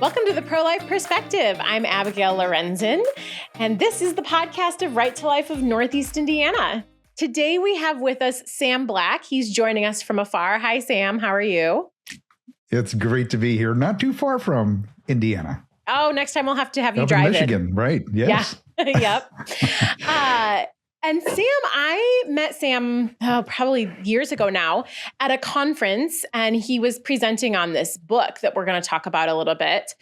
Welcome to the Pro-Life Perspective. I'm Abigail Lorenzen, and this is the podcast of Right to Life of Northeast Indiana. Today we have with us Sam Black. He's joining us from afar. Hi, Sam. How are you? It's great to be here. Not too far from Indiana. Oh, next time we'll have to have you Up drive in Michigan, right? Yes. Yeah. Yep. And Sam, I met Sam probably years ago now at a conference, and he was presenting on this book that we're going to talk about a little bit.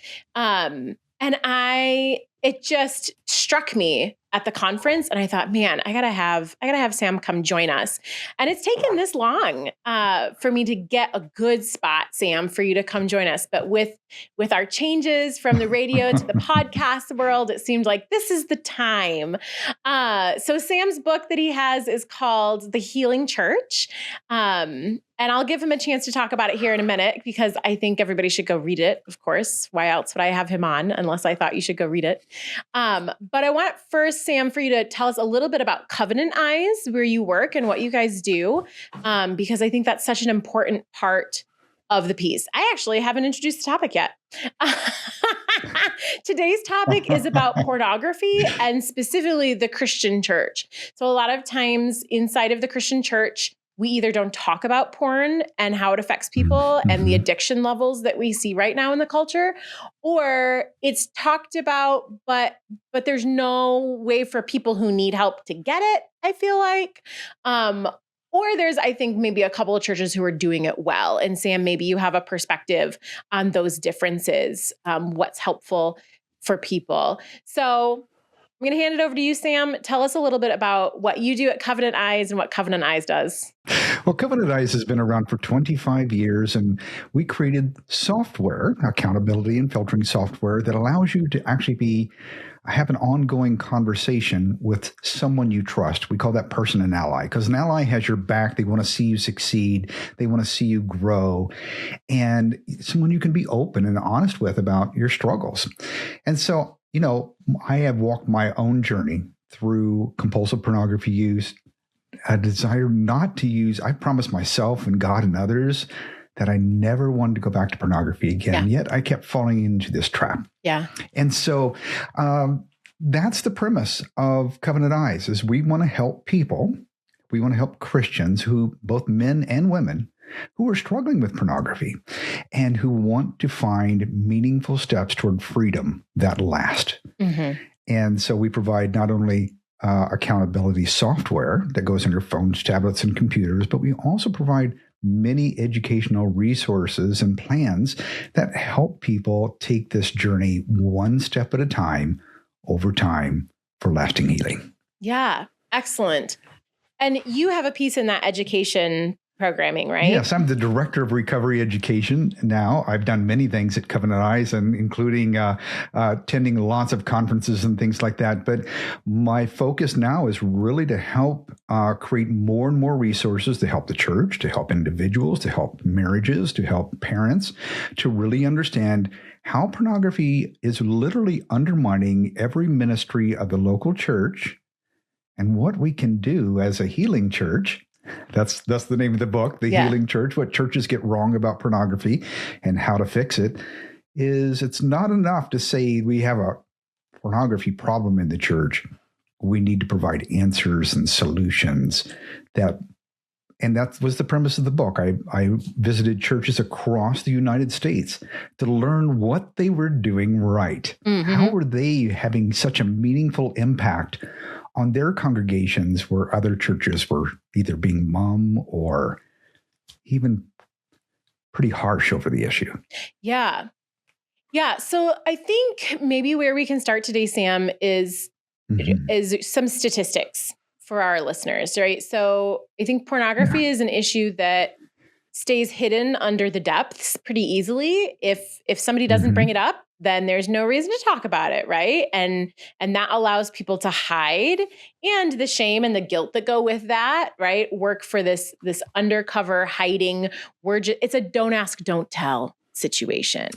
It just struck me at the conference, and I thought, man, I gotta have Sam come join us. And it's taken this long for me to get a good spot, Sam, for you to come join us. But with our changes from the radio to the podcast world, it seemed like this is the time. So Sam's book that he has is called The Healing Church. And I'll give him a chance to talk about it here in a minute, because I think everybody should go read it, of course. Why else would I have him on unless I thought you should go read it? But I want first, Sam, for you to tell us a little bit about Covenant Eyes, where you work and what you guys do, because I think that's such an important part of the piece. I actually haven't introduced the topic yet. Today's topic is about pornography and specifically the Christian church. So a lot of times inside of the Christian church, we either don't talk about porn and how it affects people and the addiction levels that we see right now in the culture, or it's talked about, but there's no way for people who need help to get it, I feel like. Or there's, I think, maybe a couple of churches who are doing it well. And Sam, maybe you have a perspective on those differences, what's helpful for people. So I'm going to hand it over to you, Sam. Tell us a little bit about what you do at Covenant Eyes and what Covenant Eyes does. Well, Covenant Eyes has been around for 25 years, and we created software, accountability and filtering software, that allows you to actually have an ongoing conversation with someone you trust. We call that person an ally, because an ally has your back. They want to see you succeed. They want to see you grow, and someone you can be open and honest with about your struggles. And so, I have walked my own journey through compulsive pornography use, a desire not to use. I promised myself and God and others that I never wanted to go back to pornography again. Yeah. Yet I kept falling into this trap. Yeah. And so that's the premise of Covenant Eyes, is we want to help people. We want to help Christians, who both men and women, who are struggling with pornography and who want to find meaningful steps toward freedom that last. Mm-hmm. And so we provide not only accountability software that goes on your phones, tablets, and computers, but we also provide many educational resources and plans that help people take this journey one step at a time, over time, for lasting healing. Yeah, excellent. And you have a piece in that education programming, right? Yes, I'm the director of recovery education now. I've done many things at Covenant Eyes, and including attending lots of conferences and things like that. But my focus now is really to help create more and more resources to help the church, to help individuals, to help marriages, to help parents, to really understand how pornography is literally undermining every ministry of the local church, and what we can do as a healing church. That's the name of the book, The Healing Church, what churches get wrong about pornography and how to fix it. It's not enough to say we have a pornography problem in the church. We need to provide answers and solutions. And that was the premise of the book. I visited churches across the United States to learn what they were doing right. Mm-hmm. How were they having such a meaningful impact on their congregations where other churches were either being mum or even pretty harsh over the issue. Yeah. Yeah. So I think maybe where we can start today, Sam, is some statistics for our listeners, right? So I think pornography is an issue that stays hidden under the depths pretty easily. If somebody doesn't bring it up, then there's no reason to talk about it, right? And that allows people to hide, and the shame and the guilt that go with that, right? Work for this undercover hiding. It's a don't ask, don't tell situation.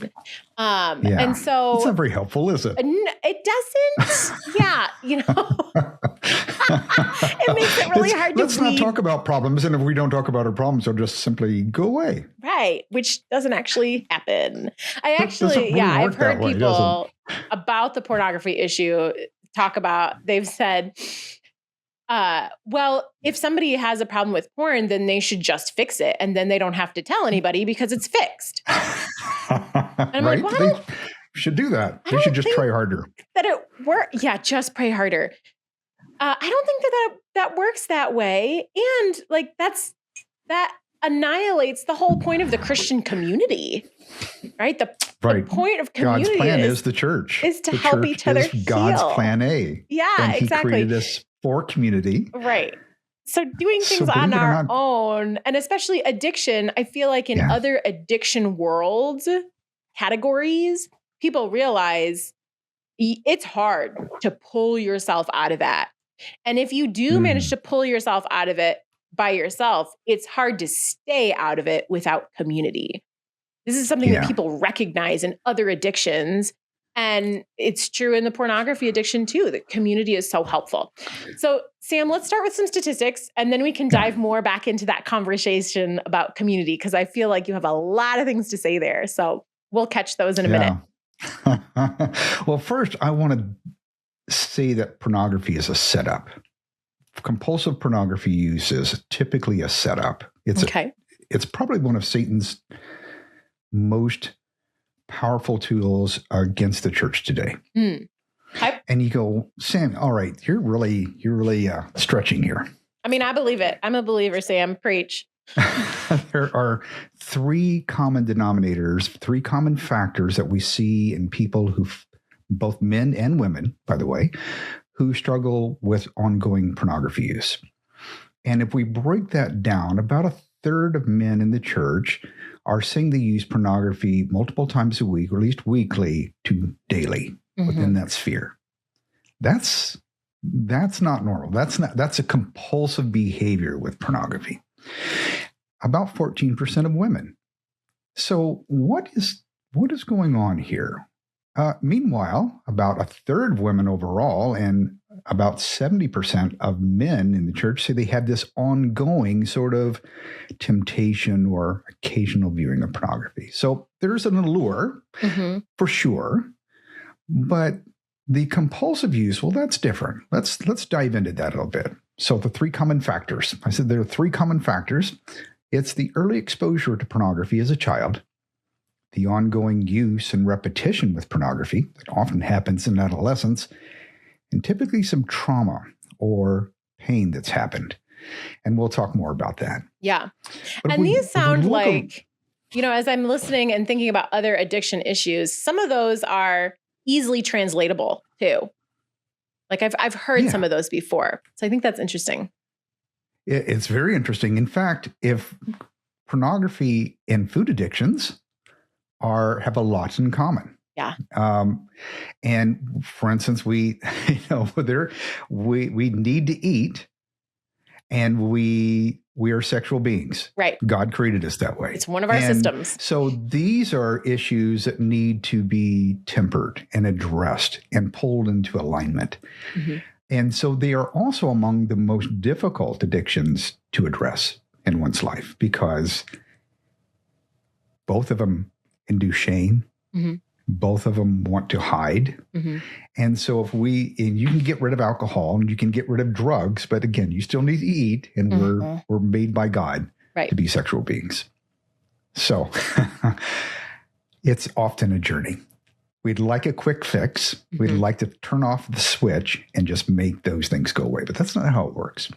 And so it's not very helpful, is it? It doesn't. Yeah. It makes it really hard to Let's not talk about problems. And if we don't talk about our problems, they'll just simply go away. Right. Which doesn't actually happen. Really I've heard people about the pornography issue talk about, they've said, well, if somebody has a problem with porn, then they should just fix it. And then they don't have to tell anybody because it's fixed. And I'm right? like, well, they should do that. They should just try harder. That it works. Yeah, just pray harder. I don't think that works that way. And like that annihilates the whole point of the Christian community, right? The point of community God's plan is the church. Is to help each other heal. God's plan A. Yeah, and he exactly. created us for community. Right. So doing things on our own, and especially addiction, I feel like in other addiction worlds, categories, people realize it's hard to pull yourself out of that. And if you do manage to pull yourself out of it by yourself, it's hard to stay out of it without community. This is something that people recognize in other addictions. And it's true in the pornography addiction too, that community is so helpful. So Sam, let's start with some statistics and then we can dive more back into that conversation about community, because I feel like you have a lot of things to say there. So we'll catch those in a minute. Well, first, I want to say that pornography is a setup. Compulsive pornography use is typically a setup. It's probably one of Satan's most powerful tools against the church today. And you go, Sam, all right, you're really stretching here. I mean, I believe it. I'm a believer, Sam. Preach. There are three common denominators, three common factors that we see in people who, both men and women, by the way, who struggle with ongoing pornography use. And if we break that down, about a third of men in the church are saying they use pornography multiple times a week, or at least weekly to daily within that sphere. That's not normal. That's a compulsive behavior with pornography. About 14% of women. So what is going on here? Meanwhile, about a third of women overall and about 70% of men in the church say they have this ongoing sort of temptation or occasional viewing of pornography. So there's an allure for sure, but the compulsive use, well, that's different. Let's dive into that a little bit. So the three common factors. I said there are three common factors. It's the early exposure to pornography as a child, the ongoing use and repetition with pornography that often happens in adolescence, and typically some trauma or pain that's happened. And we'll talk more about that. Yeah. And these sound like, as I'm listening and thinking about other addiction issues, some of those are easily translatable too. Like I've heard some of those before. So I think that's interesting. It's very interesting. In fact, if pornography and food addictions have a lot in common. Yeah. And for instance, we need to eat, and we are sexual beings. Right. God created us that way. It's one of our systems. So these are issues that need to be tempered and addressed and pulled into alignment. And so they are also among the most difficult addictions to address in one's life, because both of them induce shame. Both of them want to hide. And so and you can get rid of alcohol and you can get rid of drugs, but again, you still need to eat, and we're made by God to be sexual beings. So it's often a journey. We'd like a quick fix. We'd like to turn off the switch and just make those things go away, but that's not how it works.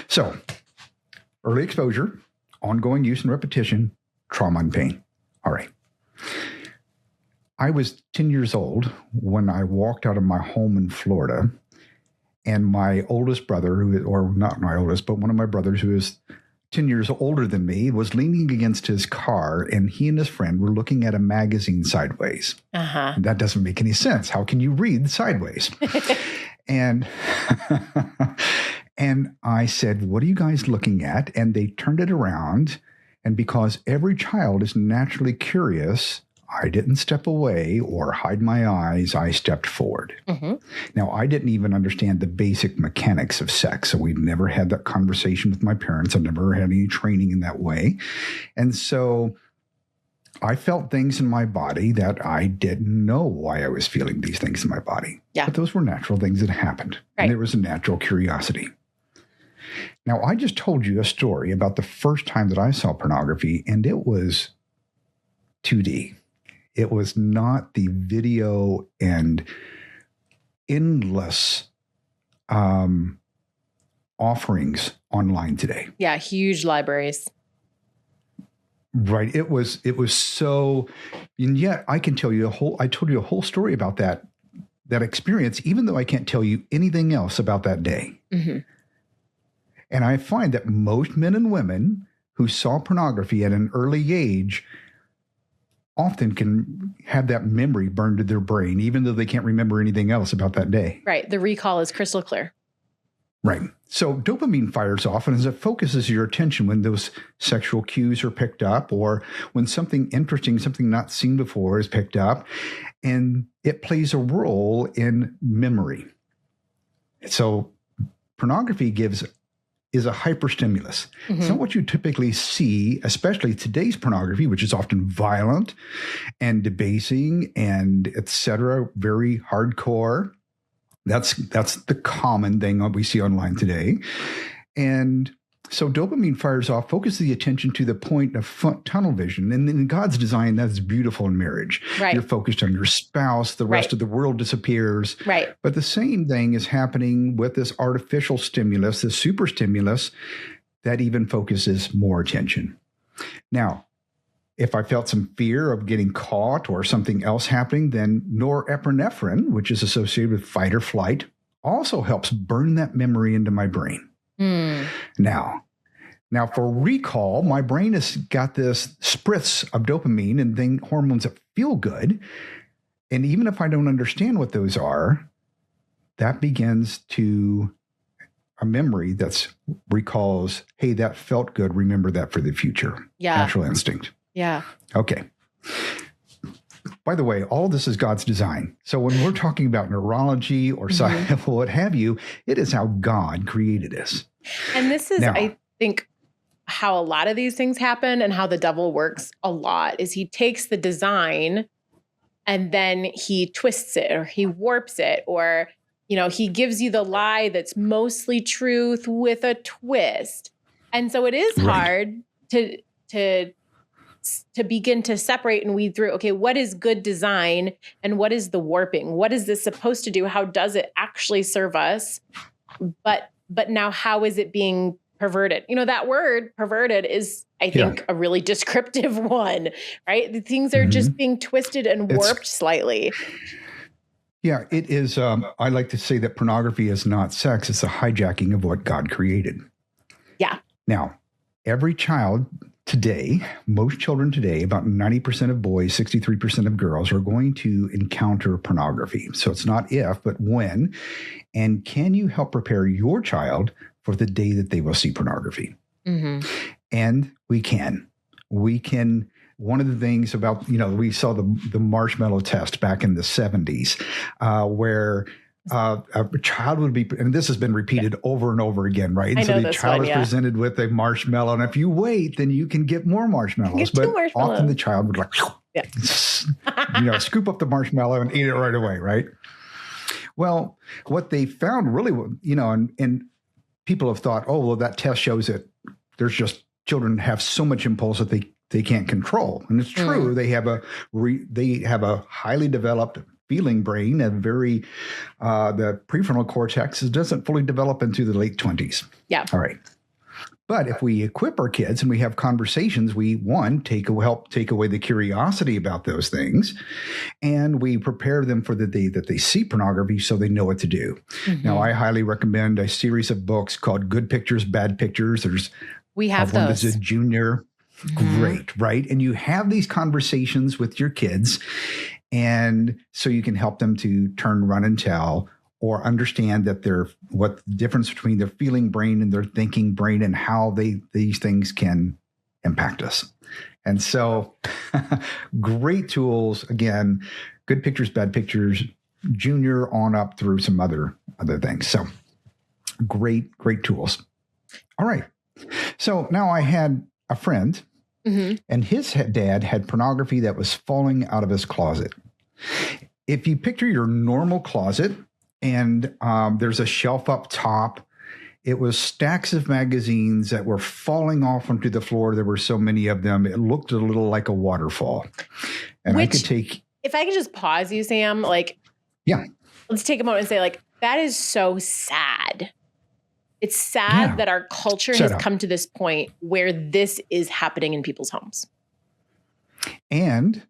So early exposure, ongoing use and repetition, trauma and pain. All right. I was 10 years old when I walked out of my home in Florida, and my oldest brother, or not my oldest, but one of my brothers who is 10 years older than me, was leaning against his car, and he and his friend were looking at a magazine sideways. And that doesn't make any sense. How can you read sideways? And I said, "What are you guys looking at?" And they turned it around. And because every child is naturally curious, I didn't step away or hide my eyes. I stepped forward. Mm-hmm. Now, I didn't even understand the basic mechanics of sex. So we never had that conversation with my parents. I've never had any training in that way. And so I felt things in my body that I didn't know why I was feeling these things in my body. Yeah. But those were natural things that happened. Right. And there was a natural curiosity. Now, I just told you a story about the first time that I saw pornography, and it was 2D. It was not the video and endless offerings online today. Yeah, huge libraries. Right. It was so, and yet I can tell you I told you a whole story about that experience, even though I can't tell you anything else about that day. Mm-hmm. And I find that most men and women who saw pornography at an early age often can have that memory burned to their brain, even though they can't remember anything else about that day. Right. The recall is crystal clear. Right. So dopamine fires off, and as it focuses your attention when those sexual cues are picked up, or when something interesting, something not seen before is picked up, and it plays a role in memory. So pornography is a hyperstimulus. Mm-hmm. It's not what you typically see, especially today's pornography, which is often violent and debasing and et cetera, very hardcore. That's the common thing that we see online today. And so dopamine fires off, focuses the attention to the point of tunnel vision. And in God's design, that's beautiful in marriage. Right. You're focused on your spouse. The rest of the world disappears. Right. But the same thing is happening with this artificial stimulus, this super stimulus that even focuses more attention. Now, if I felt some fear of getting caught or something else happening, then norepinephrine, which is associated with fight or flight, also helps burn that memory into my brain. Mm. Now for recall, my brain has got this spritz of dopamine and then hormones that feel good. And even if I don't understand what those are, that begins to a memory that recalls, hey, that felt good. Remember that for the future. Yeah. Natural instinct. Yeah. Okay. By the way, all this is God's design. So when we're talking about neurology or what have you, it is how God created us. And this is, I think, how a lot of these things happen and how the devil works a lot is he takes the design and then he twists it or he warps it, or, he gives you the lie that's mostly truth with a twist. And so it is hard to begin to separate and weed through, okay, what is good design and what is the warping? What is this supposed to do? How does it actually serve us? But now how is it being perverted? That word perverted is, I think, a really descriptive one, right? The things are just being twisted and warped slightly. Yeah, it is. I like to say that pornography is not sex. It's a hijacking of what God created. Yeah. Now, every child today, most children today, about 90% of boys, 63% of girls are going to encounter pornography. So it's not if, but when. And can you help prepare your child for the day that they will see pornography? Mm-hmm. And we can. One of the things about, we saw the marshmallow test back in the 70s where a child would be, and this has been repeated over and over again, right? And so the child is presented with a marshmallow, and if you wait, then you can get more marshmallows. But often the child would scoop up the marshmallow and eat it right away, right? Well, what they found really, and people have thought, oh, well, that test shows that there's just children have so much impulse that they can't control, and it's true. They have a highly developed feeling brain, the prefrontal cortex doesn't fully develop into the late 20s. Yeah. All right. But if we equip our kids and we have conversations, we help take away the curiosity about those things, and we prepare them for the day that they see pornography so they know what to do. Mm-hmm. Now, I highly recommend a series of books called Good Pictures, Bad Pictures. We have one those. That's a junior. Mm-hmm. Great, right? And you have these conversations with your kids, and so you can help them to turn, run, and tell, or understand that what the difference between their feeling brain and their thinking brain and how these things can impact us. And so Great tools. Again, good pictures, bad pictures, junior on up through some other things. So great tools. All right. So now I had a friend, and his dad had pornography that was falling out of his closet. If you picture your normal closet and there's a shelf up top, it was stacks of magazines that were falling off onto the floor. There were so many of them. It looked a little like a waterfall. And I could take... If I could just pause you, Sam, yeah, let's take a moment and say, that is so sad. It's sad that our culture has come to this point where this is happening in people's homes. And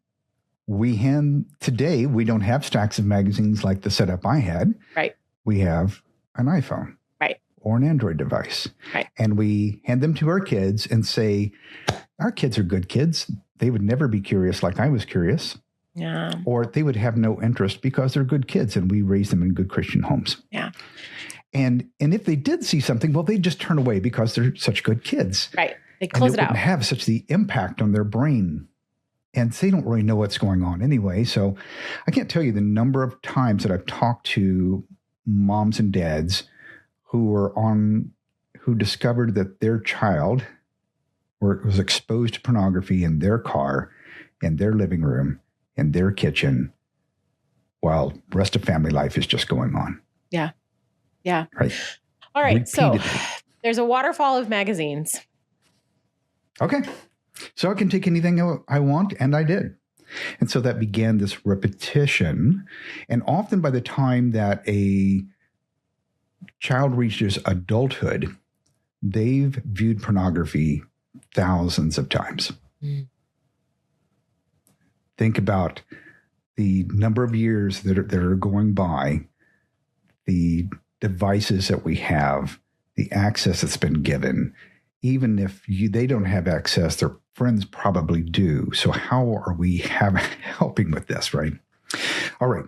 today, we don't have stacks of magazines like the setup I had. Right. We have an iPhone. Right. Or an Android device. Right. And we hand them to our kids and say, our kids are good kids. They would never be curious like I was curious. Yeah. Or they would have no interest because they're good kids and we raise them in good Christian homes. Yeah. And if they did see something, well, they'd just turn away because they're such good kids. Right. They close it out. It wouldn't have such the impact on their brain. And they don't really know what's going on anyway. So I can't tell you the number of times that I've talked to moms and dads who discovered that their child was exposed to pornography in their car, in their living room, in their kitchen, while the rest of family life is just going on. Yeah. Yeah. Right. All right. Repeatedly. So there's a waterfall of magazines. Okay. So I can take anything I want, and I did. And so that began this repetition. And often by the time that a child reaches adulthood, they've viewed pornography thousands of times. Think about the number of years that are going by, the devices that we have, the access that's been given. Even if they don't have access, their friends probably do. So how are we helping with this, right? All right.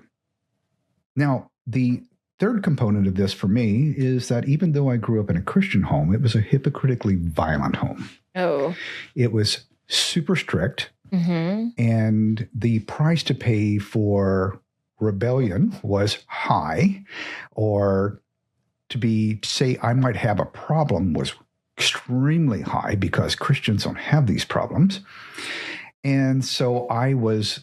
Now, the third component of this for me is that even though I grew up in a Christian home, it was a hypocritically violent home. Oh. It was super strict. Mm-hmm. And the price to pay for rebellion was high, or to say I might have a problem was extremely high because Christians don't have these problems. And so I was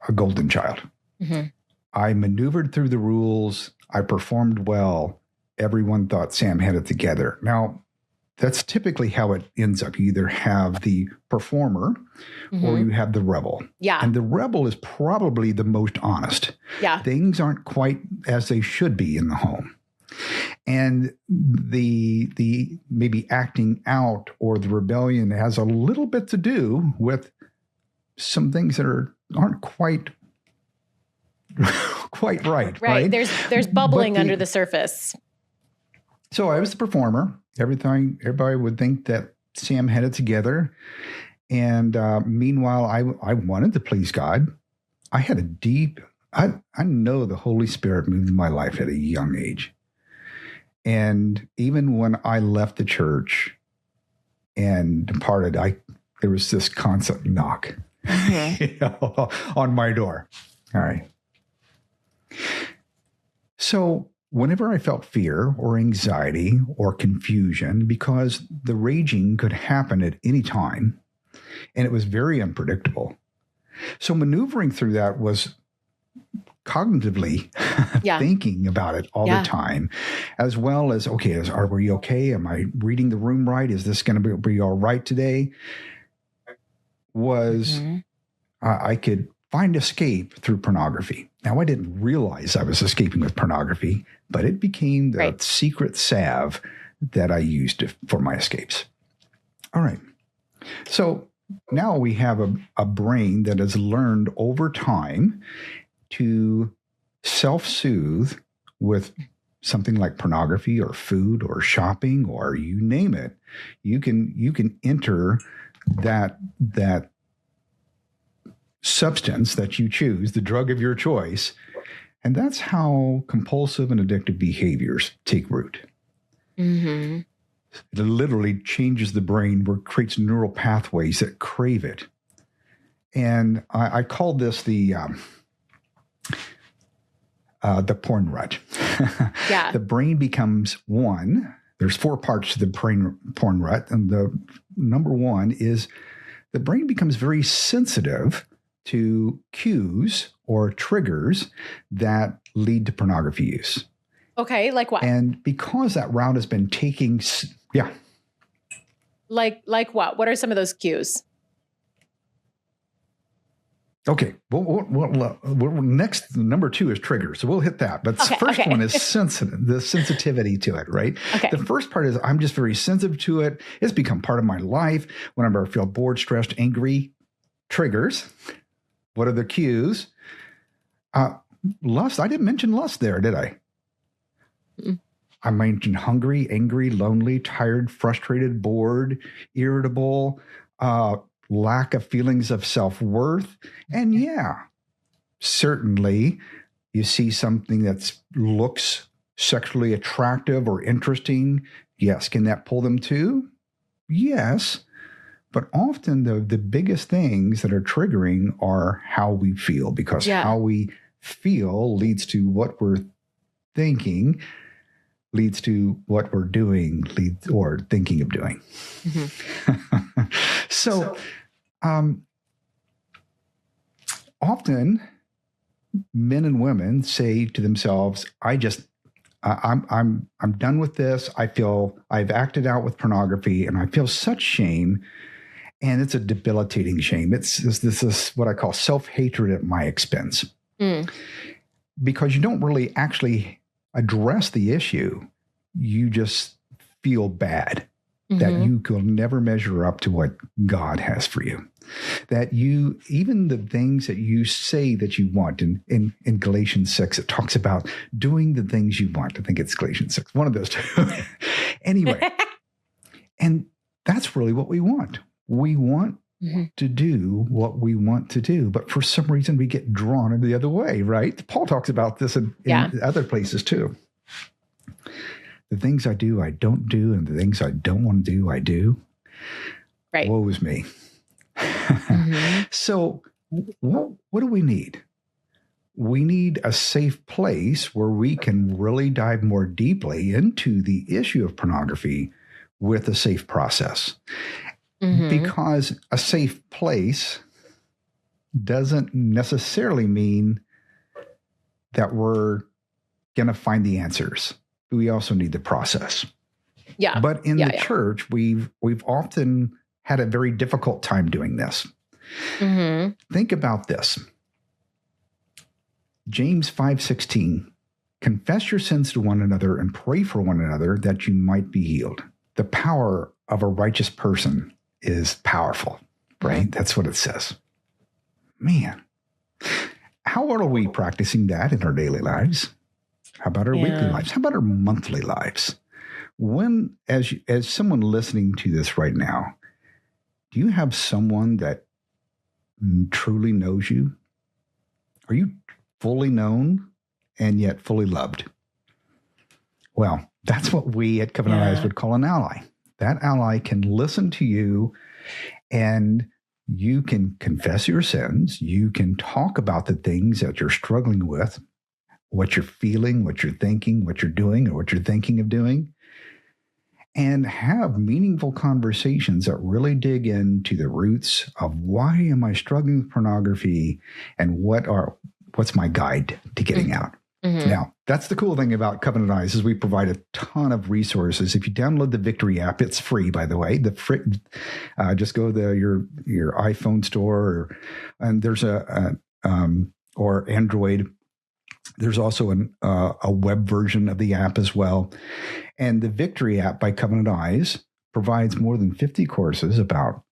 a golden child. Mm-hmm. I maneuvered through the rules. I performed well. Everyone thought Sam had it together. Now, that's typically how it ends up. You either have the performer or you have the rebel. Yeah. And the rebel is probably the most honest. Yeah. Things aren't quite as they should be in the home. And the maybe acting out or the rebellion has a little bit to do with some things that aren't quite right. Right. There's bubbling under the surface. So I was the performer. Everybody would think that Sam had it together. And meanwhile, I wanted to please God. I had I know the Holy Spirit moved in my life at a young age. And even when I left the church and departed, there was this constant knock on my door. All right. So whenever I felt fear or anxiety or confusion, because the raging could happen at any time, and it was very unpredictable. So maneuvering through that was cognitively thinking about it all the time, as well as, okay, are we okay? Am I reading the room right? Is this going to be all right today? I could find escape through pornography. Now, I didn't realize I was escaping with pornography, but it became the secret salve that I used for my escapes. All right. So now we have a brain that has learned over time to self-soothe with something like pornography or food or shopping or you name it. You can enter that substance that you choose, the drug of your choice, and that's how compulsive and addictive behaviors take root. Mm-hmm. It literally changes the brain, where it creates neural pathways that crave it. And I call this the porn rut. Yeah. The brain becomes one. There's 4 parts to the porn rut. And the number one is the brain becomes very sensitive to cues or triggers that lead to pornography use. Okay, like what? And because that route has been taking, yeah. Like what? What are some of those cues? Okay. Well, next, number 2 is trigger. So we'll hit that. But the first one is the sensitivity to it, right? Okay. The first part is I'm just very sensitive to it. It's become part of my life. Whenever I feel bored, stressed, angry, triggers. What are the cues? Lust. I didn't mention lust there, did I? I mentioned hungry, angry, lonely, tired, frustrated, bored, irritable, lack of feelings of self-worth. And yeah, certainly you see something that looks sexually attractive or interesting. Yes. Can that pull them too? Yes. But often the biggest things that are triggering are how we feel, because how we feel leads to what we're thinking, leads to what we're doing, or thinking of doing. Mm-hmm. So often men and women say to themselves, I'm done with this. I feel I've acted out with pornography and I feel such shame. And it's a debilitating shame. This is what I call self-hatred at my expense. Because you don't really actually address the issue. You just feel bad that you will never measure up to what God has for you. That even the things that you say that you want, in Galatians 6, it talks about doing the things you want. I think it's Galatians 6, one of those two. Anyway, and that's really what we want. We want to do what we want to do, but for some reason we get drawn in the other way, right? Paul talks about this in other places too. The things I do, I don't do, and the things I don't want to do, I do. Right. Woe is me. So what do we need? We need a safe place where we can really dive more deeply into the issue of pornography with a safe process. Because a safe place doesn't necessarily mean that we're going to find the answers. We also need the process. Yeah. But in the church, we've often had a very difficult time doing this. Think about this. James 5:16, confess your sins to one another and pray for one another that you might be healed. The power of a righteous person is powerful, right? That's what it says. Man, how are we practicing that in our daily lives? How about our weekly lives? How about our monthly lives? When, as someone listening to this right now, do you have someone that truly knows you? Are you fully known and yet fully loved? Well, that's what we at Covenant Eyes would call an ally. That ally can listen to you and you can confess your sins. You can talk about the things that you're struggling with, what you're feeling, what you're thinking, what you're doing, or what you're thinking of doing, and have meaningful conversations that really dig into the roots of why am I struggling with pornography and what's my guide to getting out. Now, that's the cool thing about Covenant Eyes is we provide a ton of resources. If you download the Victory app, it's free, by the way. Just go to your iPhone store, and there's or Android. There's also a web version of the app as well. And the Victory app by Covenant Eyes provides more than 50 courses about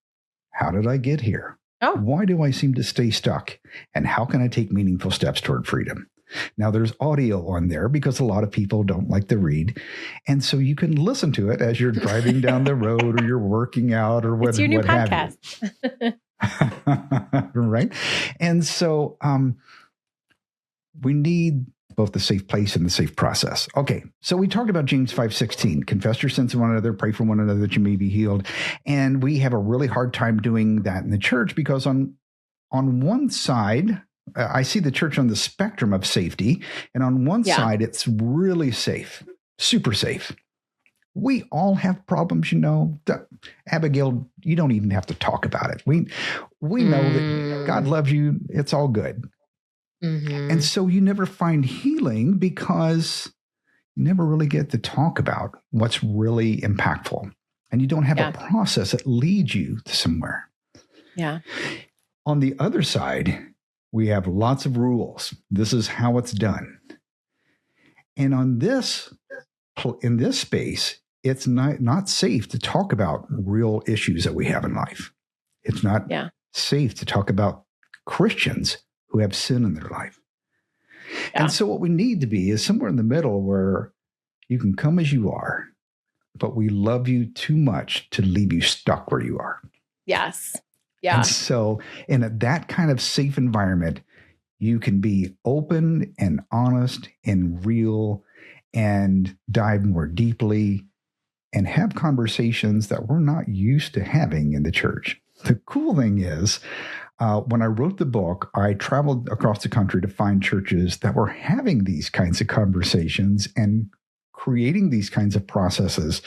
how did I get here? Why do I seem to stay stuck? And how can I take meaningful steps toward freedom? Now, there's audio on there because a lot of people don't like to read. And so you can listen to it as you're driving down the road or you're working out or what, it's your new what podcast. Have you. Right? And so we need both the safe place and the safe process. Okay, so we talked about James 5:16, confess your sins to one another, pray for one another that you may be healed. And we have a really hard time doing that in the church because on on one side, I see the church on the spectrum of safety. And on one side, it's really safe, super safe. We all have problems, Abigail, you don't even have to talk about it. We know that God loves you. It's all good. Mm-hmm. And so you never find healing because you never really get to talk about what's really impactful. And you don't have a process that leads you to somewhere. Yeah. On the other side, we have lots of rules. This is how it's done. And in this space, it's not safe to talk about real issues that we have in life. It's not safe to talk about Christians who have sin in their life. Yeah. And so what we need to be is somewhere in the middle where you can come as you are, but we love you too much to leave you stuck where you are. Yes. Yeah. And so in that kind of safe environment, you can be open and honest and real and dive more deeply and have conversations that we're not used to having in the church. The cool thing is, when I wrote the book, I traveled across the country to find churches that were having these kinds of conversations and creating these kinds of processes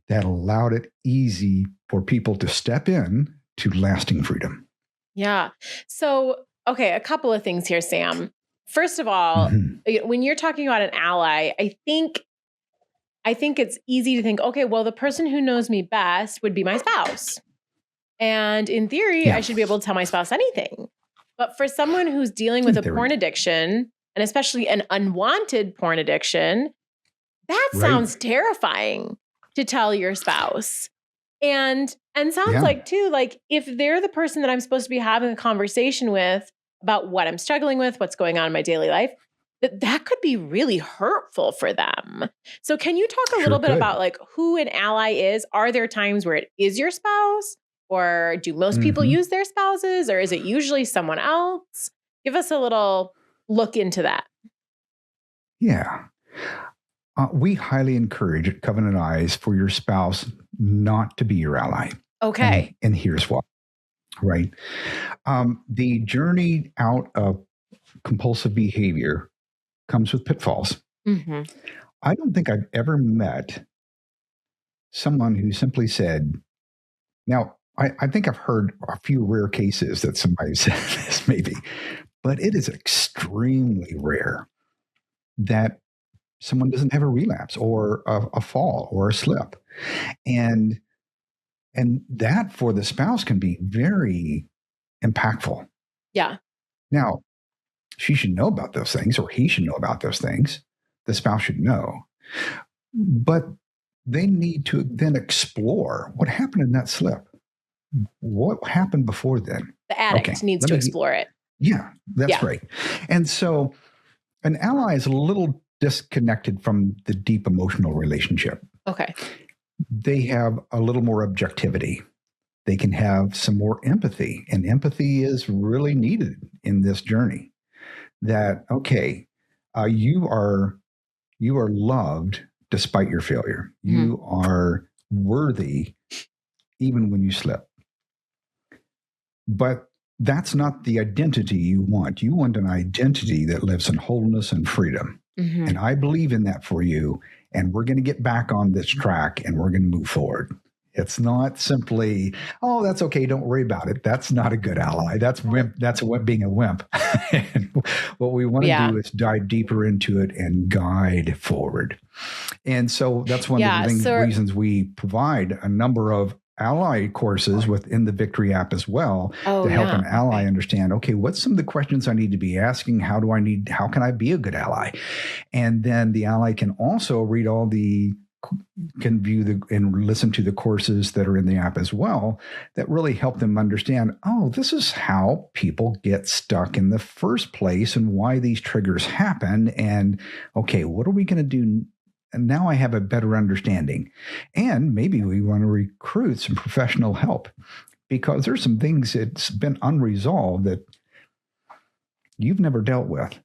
that allowed it easy for people to step in to lasting freedom. Yeah. So, okay, a couple of things here, Sam. First of all, when you're talking about an ally, I think it's easy to think, okay, well, the person who knows me best would be my spouse. And in theory, I should be able to tell my spouse anything. But for someone who's dealing with a porn addiction, and especially an unwanted porn addiction, that sounds terrifying to tell your spouse. And sounds like too, like if they're the person that I'm supposed to be having a conversation with about what I'm struggling with, what's going on in my daily life, that could be really hurtful for them. So can you talk a little bit about like who an ally is? Are there times where it is your spouse? Or do most people use their spouses? Or is it usually someone else? Give us a little look into that. Yeah. We highly encourage at Covenant Eyes for your spouse not to be your ally. Okay. And here's why, right? The journey out of compulsive behavior comes with pitfalls. Mm-hmm. I don't think I've ever met someone who simply said, now, I think I've heard a few rare cases that somebody said this maybe, but it is extremely rare that someone doesn't have a relapse or a fall or a slip. And that for the spouse can be very impactful. Yeah. Now, she should know about those things, or he should know about those things. The spouse should know. But they need to then explore what happened in that slip. What happened before then? The addict needs to explore it. Yeah, that's right. And so an ally is a little disconnected from the deep emotional relationship. Okay. They have a little more objectivity. They can have some more empathy, and empathy is really needed in this journey. That, okay, you are loved despite your failure. You are worthy even when you slip. But that's not the identity you want. You want an identity that lives in wholeness and freedom. Mm-hmm. And I believe in that for you. And we're going to get back on this track and we're going to move forward. It's not simply, oh, that's okay, don't worry about it. That's not a good ally. That's wimp. That's being a wimp. And what we want to do is dive deeper into it and guide forward. And so that's one of the reasons we provide a number of ally courses within the Victory app as well to help an ally understand, okay, what's some of the questions I need to be asking? How can I be a good ally? And then the ally can also can view and listen to the courses that are in the app as well that really help them understand, oh, this is how people get stuck in the first place and why these triggers happen. And okay, what are we going to do? And now I have a better understanding. And maybe we want to recruit some professional help because there's some things that's been unresolved that you've never dealt with.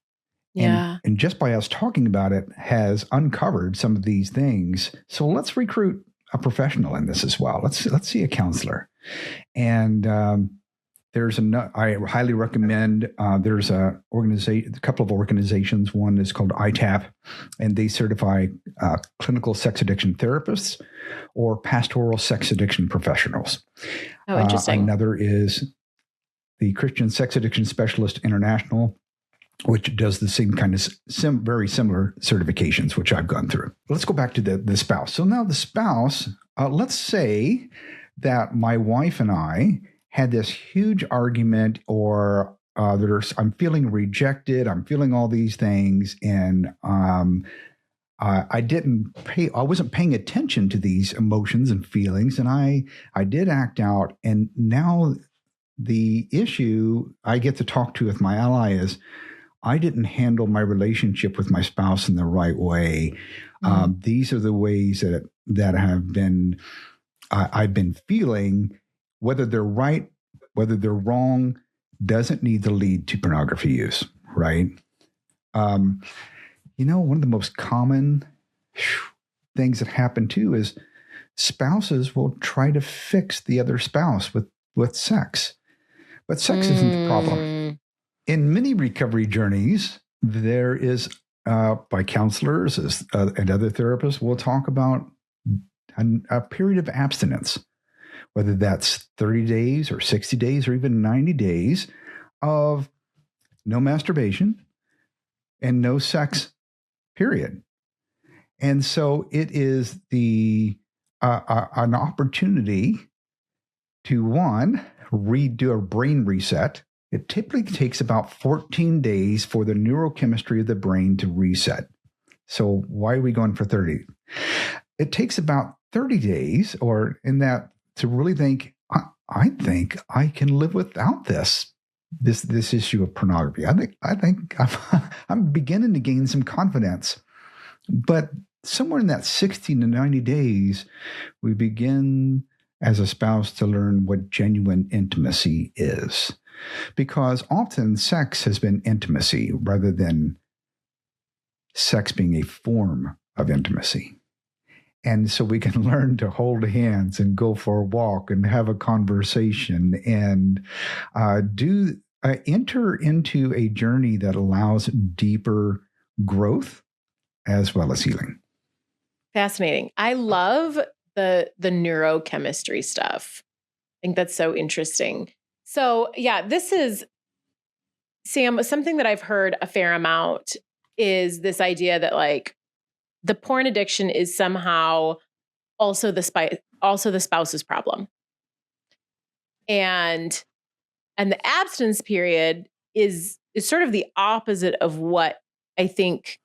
Yeah. And just by us talking about it has uncovered some of these things. So let's recruit a professional in this as well. Let's see a counselor. And I highly recommend. There's a couple of organizations. One is called ITAP, and they certify clinical sex addiction therapists or pastoral sex addiction professionals. Oh, interesting. Another is the Christian Sex Addiction Specialist International, which does the same kind of very similar certifications, which I've gone through. Let's go back to the spouse. So now the spouse, let's say that my wife and I had this huge argument, or I'm feeling rejected, I'm feeling all these things, and I wasn't paying attention to these emotions and feelings, and I did act out. And now the issue I get to talk to with my ally is I didn't handle my relationship with my spouse in the right way. These are the ways that have been I've been feeling. Whether they're right, whether they're wrong, doesn't need to lead to pornography use, right? One of the most common things that happen too is spouses will try to fix the other spouse with sex, but sex isn't the problem. In many recovery journeys, there is, by counselors and other therapists, we'll talk about a period of abstinence, whether that's 30 days or 60 days or even 90 days of no masturbation and no sex, period. And so it is an opportunity to, one, redo a brain reset. It typically takes about 14 days for the neurochemistry of the brain to reset. So why are we going for 30? It takes about 30 days to really think, I think I can live without this issue of pornography. I think I'm beginning to gain some confidence. But somewhere in that 60 to 90 days, we begin as a spouse to learn what genuine intimacy is. Because often sex has been intimacy rather than sex being a form of intimacy. And so we can learn to hold hands and go for a walk and have a conversation and enter into a journey that allows deeper growth as well as healing. Fascinating. I love the neurochemistry stuff. I think that's so interesting. So yeah, this is, Sam, something that I've heard a fair amount is this idea that like the porn addiction is somehow also the spouse's problem. And the abstinence period is sort of the opposite of what I think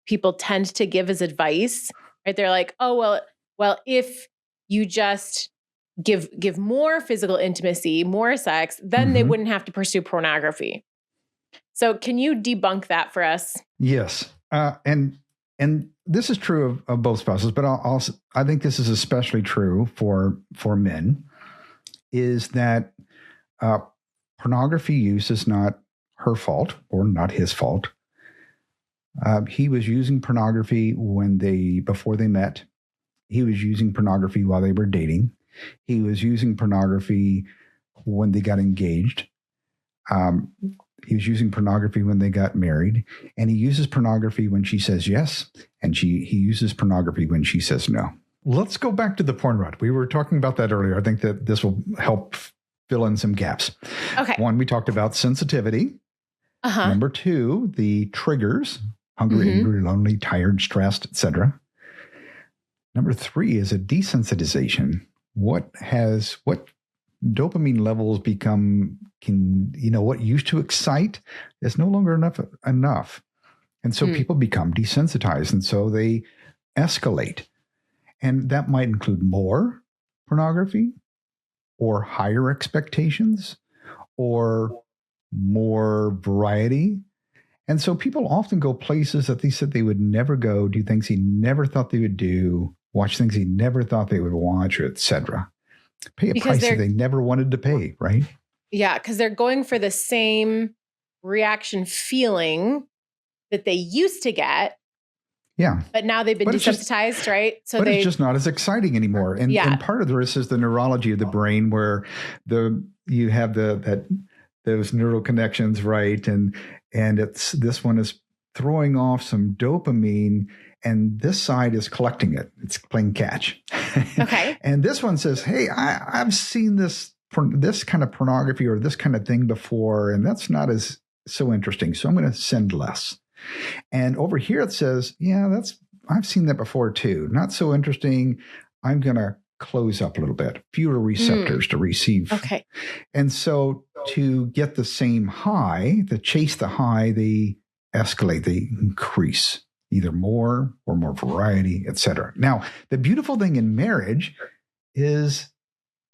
people tend to give as advice, right? They're like, oh, well, if you just give more physical intimacy, more sex, then they wouldn't have to pursue pornography. So can you debunk that for us? Yes. And this is true of both spouses, but I think this is especially true for men, is that pornography use is not her fault or not his fault. He was using pornography before they met. He was using pornography while they were dating. He was using pornography when they got engaged. He was using pornography when they got married, and he uses pornography when she says yes, and he uses pornography when she says no. Let's go back to the porn rut. We were talking about that earlier. I think that this will help fill in some gaps. Okay. One, we talked about sensitivity. Number two, the triggers: hungry, angry, lonely, tired, stressed, etc. Number three is a desensitization. What dopamine levels what used to excite is no longer enough. And so people become desensitized, and so they escalate. And that might include more pornography or higher expectations or more variety. And so people often go places that they said they would never go, do things he never thought they would do, watch things he never thought they would watch, or etc. Pay a price that they never wanted to pay, right? Yeah, because they're going for the same reaction feeling that they used to get. Yeah. But now they've been desensitized, right? So it's just not as exciting anymore. And part of this is the neurology of the brain, where the you have those neural connections, right? And this one is throwing off some dopamine, and this side is collecting it. It's playing catch. Okay. And this one says, hey, I've seen this kind of pornography or this kind of thing before, and that's not as so interesting. So I'm going to send less. And over here it says, yeah, I've seen that before too. Not so interesting. I'm going to close up a little bit, fewer receptors to receive. Okay. And so to get the same high, to chase the high, they escalate, they increase either more or more variety, etc. Now, the beautiful thing in marriage is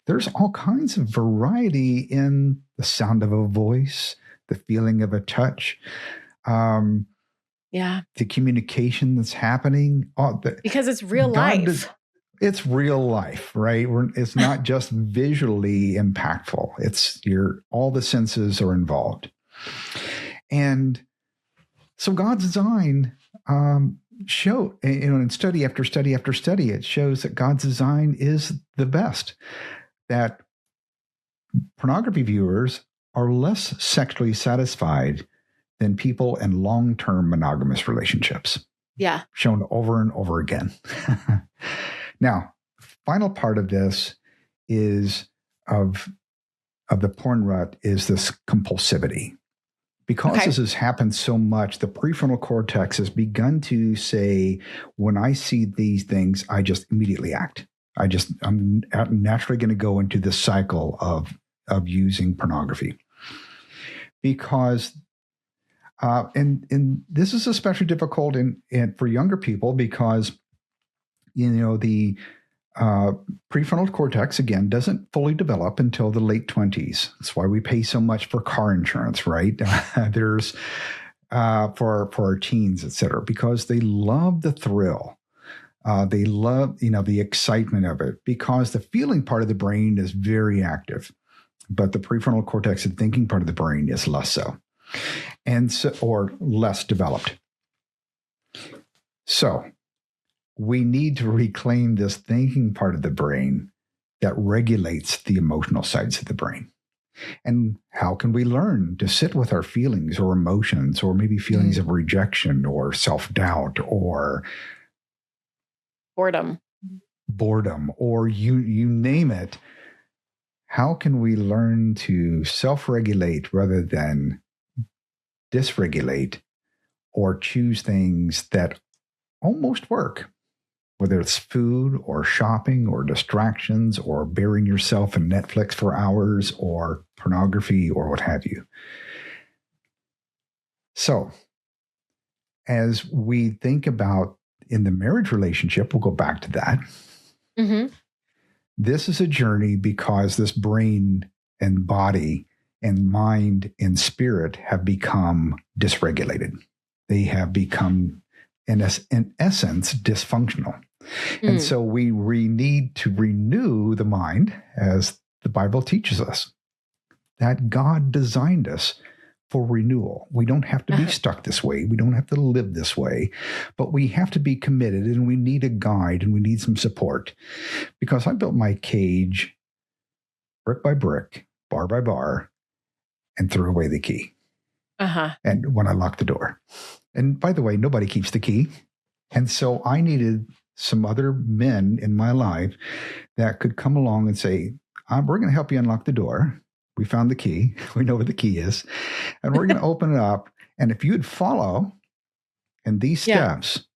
there's all kinds of variety in the sound of a voice, the feeling of a touch, the communication that's happening. Because it's real life. It's real life, right? It's not just visually impactful. It's all the senses are involved. And so God's design show, in study after study after study, it shows that God's design is the best. That pornography viewers are less sexually satisfied than people in long-term monogamous relationships. Yeah. Shown over and over again. Now, final part of this is of the porn rut is this compulsivity. Because this has happened so much, the prefrontal cortex has begun to say, when I see these things, I just immediately act. I'm naturally going to go into this cycle of using pornography. Because, and this is especially difficult for younger people because, the prefrontal cortex, again, doesn't fully develop until the late 20s. That's why we pay so much for car insurance, right? There's for our teens, et cetera, because they love the thrill. They love, the excitement of it because the feeling part of the brain is very active, but the prefrontal cortex and thinking part of the brain is less so, or less developed. So we need to reclaim this thinking part of the brain that regulates the emotional sides of the brain. And how can we learn to sit with our feelings or emotions, or maybe feelings of rejection or self-doubt or boredom, or you name it? How can we learn to self-regulate rather than dysregulate, or choose things that almost work? Whether it's food or shopping or distractions or burying yourself in Netflix for hours or pornography or what have you. So as we think about in the marriage relationship, we'll go back to that. Mm-hmm. This is a journey because this brain and body and mind and spirit have become dysregulated. They have become, in essence, dysfunctional. And so we need to renew the mind, as the Bible teaches us, that God designed us for renewal. We don't have to be stuck this way. We don't have to live this way, but we have to be committed, and we need a guide, and we need some support. Because I built my cage brick by brick, bar by bar, and threw away the key. And when I locked the door. And by the way, nobody keeps the key. And so I needed some other men in my life that could come along and say, we're going to help you unlock the door. We found the key. We know where the key is. And we're going to open it up. And if you'd follow in these steps,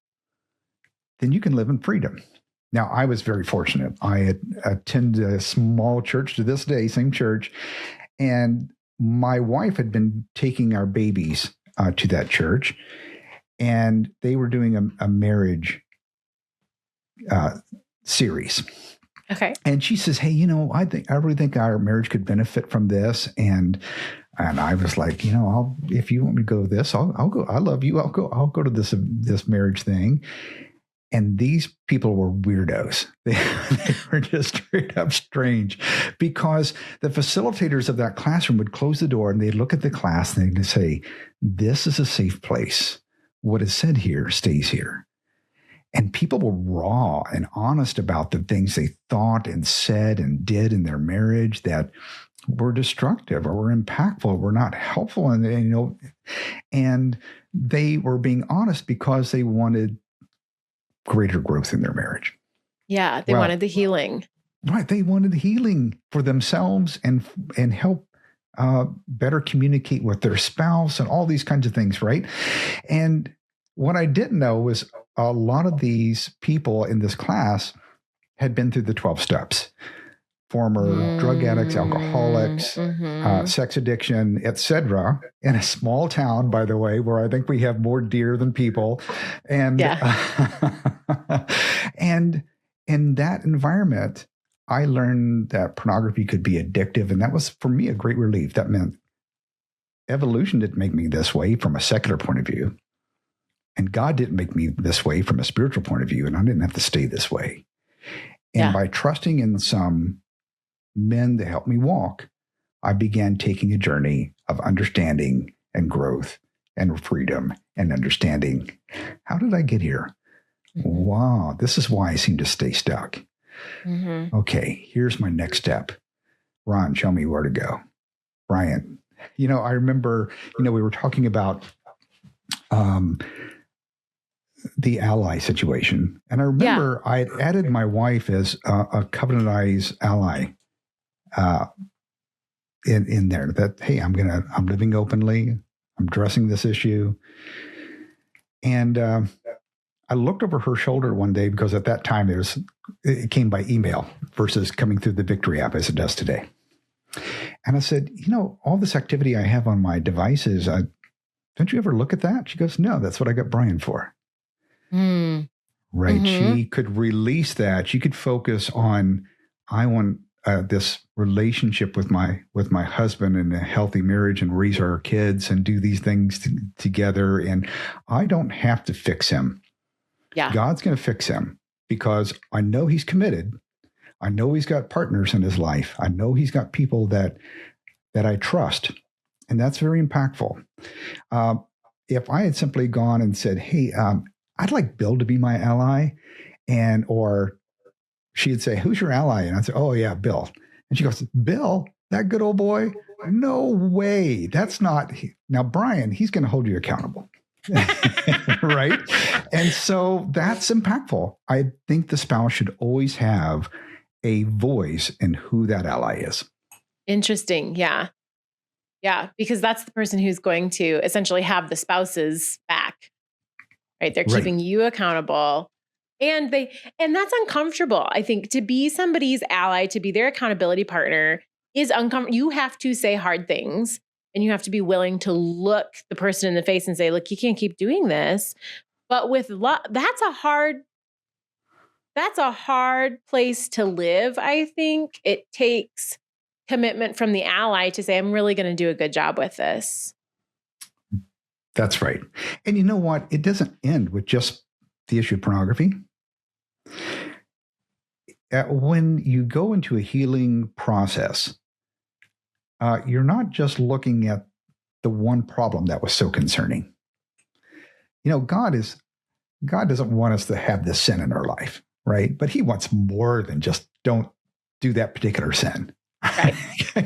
then you can live in freedom. Now, I was very fortunate. I had attended a small church to this day, same church. And my wife had been taking our babies to that church. And they were doing a marriage series. Okay. And she says, hey, I really think our marriage could benefit from this. And I was like, if you want me to go to this, I'll go. I love you. I'll go to this marriage thing. And these people were weirdos. They were just straight up strange, because the facilitators of that classroom would close the door and they'd look at the class and they'd say, this is a safe place. What is said here stays here. And people were raw and honest about the things they thought and said and did in their marriage that we're destructive or we're impactful, we're not helpful, and they were being honest because they wanted greater growth in their marriage. Yeah, they wanted the healing. Right, they wanted healing for themselves and help better communicate with their spouse and all these kinds of things, right? And what I didn't know was a lot of these people in this class had been through the 12 steps. Former drug addicts, alcoholics, sex addiction, etc. In a small town, by the way, where I think we have more deer than people. And, and in that environment, I learned that pornography could be addictive. And that was, for me, a great relief. That meant evolution didn't make me this way from a secular point of view. And God didn't make me this way from a spiritual point of view. And I didn't have to stay this way. And by trusting in some men that helped me walk, I began taking a journey of understanding and growth and freedom and understanding. How did I get here? Wow, this is why I seem to stay stuck. Okay, here's my next step. Ron, show me where to go. Brian, I remember, we were talking about the ally situation. And I remember I had added my wife as a covenantized ally in there, that, hey, I'm living openly. I'm addressing this issue. And I looked over her shoulder one day, because at that time it came by email versus coming through the Victory app as it does today. And I said, all this activity I have on my devices, don't you ever look at that? She goes, no, that's what I got Brian for. Right. She could release that. She could focus on, I want this relationship with my husband and a healthy marriage and raise our kids and do these things together. And I don't have to fix him. Yeah. God's going to fix him, because I know he's committed. I know he's got partners in his life. I know he's got people that I trust. And that's very impactful. If I had simply gone and said, hey, I'd like Bill to be my ally, or she'd say, who's your ally? And I'd say, oh yeah, Bill. And she goes, Bill, that good old boy? No way. That's not. Now, Brian, he's going to hold you accountable. Right. And so that's impactful. I think the spouse should always have a voice in who that ally is. Interesting. Yeah. Yeah. Because that's the person who's going to essentially have the spouse's back, right? They're keeping you accountable, and that's uncomfortable. I think to be somebody's ally, to be their accountability partner is uncomfortable. You have to say hard things, and you have to be willing to look the person in the face and say, look, you can't keep doing this. But with love, that's a hard place to live. I think it takes commitment from the ally to say, I'm really going to do a good job with this. That's right. And you know what? It doesn't end with just the issue of pornography. When you go into a healing process, you're not just looking at the one problem that was so concerning. God doesn't want us to have this sin in our life, right? But he wants more than just don't do that particular sin. Right.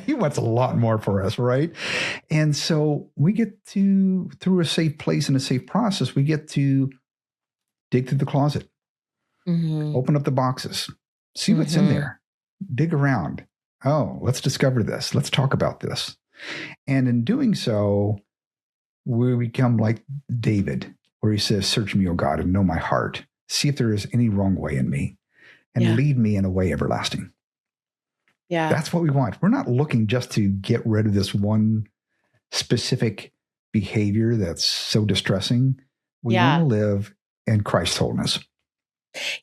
He wants a lot more for us, right? And so we get to, through a safe place and a safe process, we get to dig through the closet, open up the boxes, see what's in there, dig around. Oh, let's discover this. Let's talk about this. And in doing so, we become like David, where he says, search me, O God, and know my heart. See if there is any wrong way in me, and lead me in a way everlasting. Yeah. That's what we want. We're not looking just to get rid of this one specific behavior that's so distressing. We want to live in Christ's wholeness.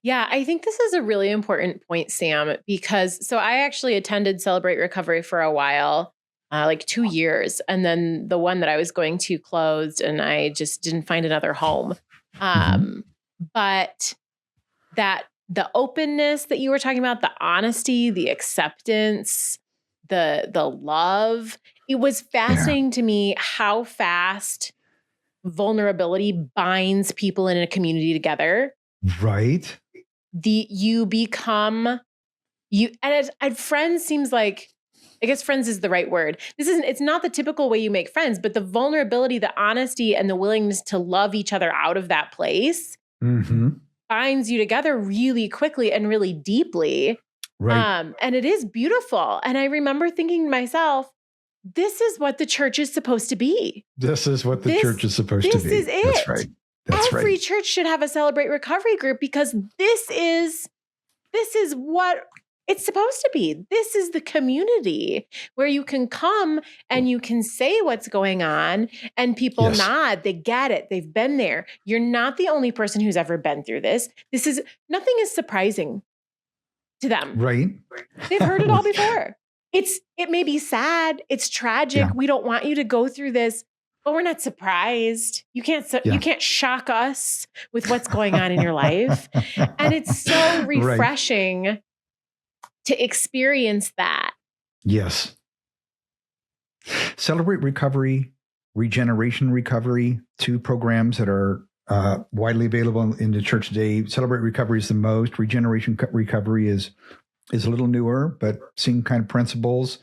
Yeah, I think this is a really important point, Sam, because I actually attended Celebrate Recovery for a while, like 2 years. And then the one that I was going to closed, and I just didn't find another home. But the openness that you were talking about, the honesty, the acceptance, the love, it was fascinating to me how fast vulnerability binds people in a community together. Right. And friends seems like I guess friends is the right word. It's not the typical way you make friends, but the vulnerability, the honesty, and the willingness to love each other out of that place binds you together really quickly and really deeply. Right. And it is beautiful. And I remember thinking to myself, this is what the church is supposed to be. This is what the church is supposed to be. This is it. That's right. That's Every right. church should have a Celebrate Recovery group because this is what it's supposed to be. This is the community where you can come and you can say what's going on and people nod. They get it. They've been there. You're not the only person who's ever been through this. Nothing is surprising to them. Right. They've heard it all before. It may be sad. It's tragic. Yeah. We don't want you to go through this, but we're not surprised. You can't shock us with what's going on in your life. And it's so refreshing to experience that. Yes. Celebrate Recovery, Regeneration Recovery, 2 programs that are widely available in the church today. Celebrate Recovery is the most. Regeneration Recovery is a little newer, but same kind of principles.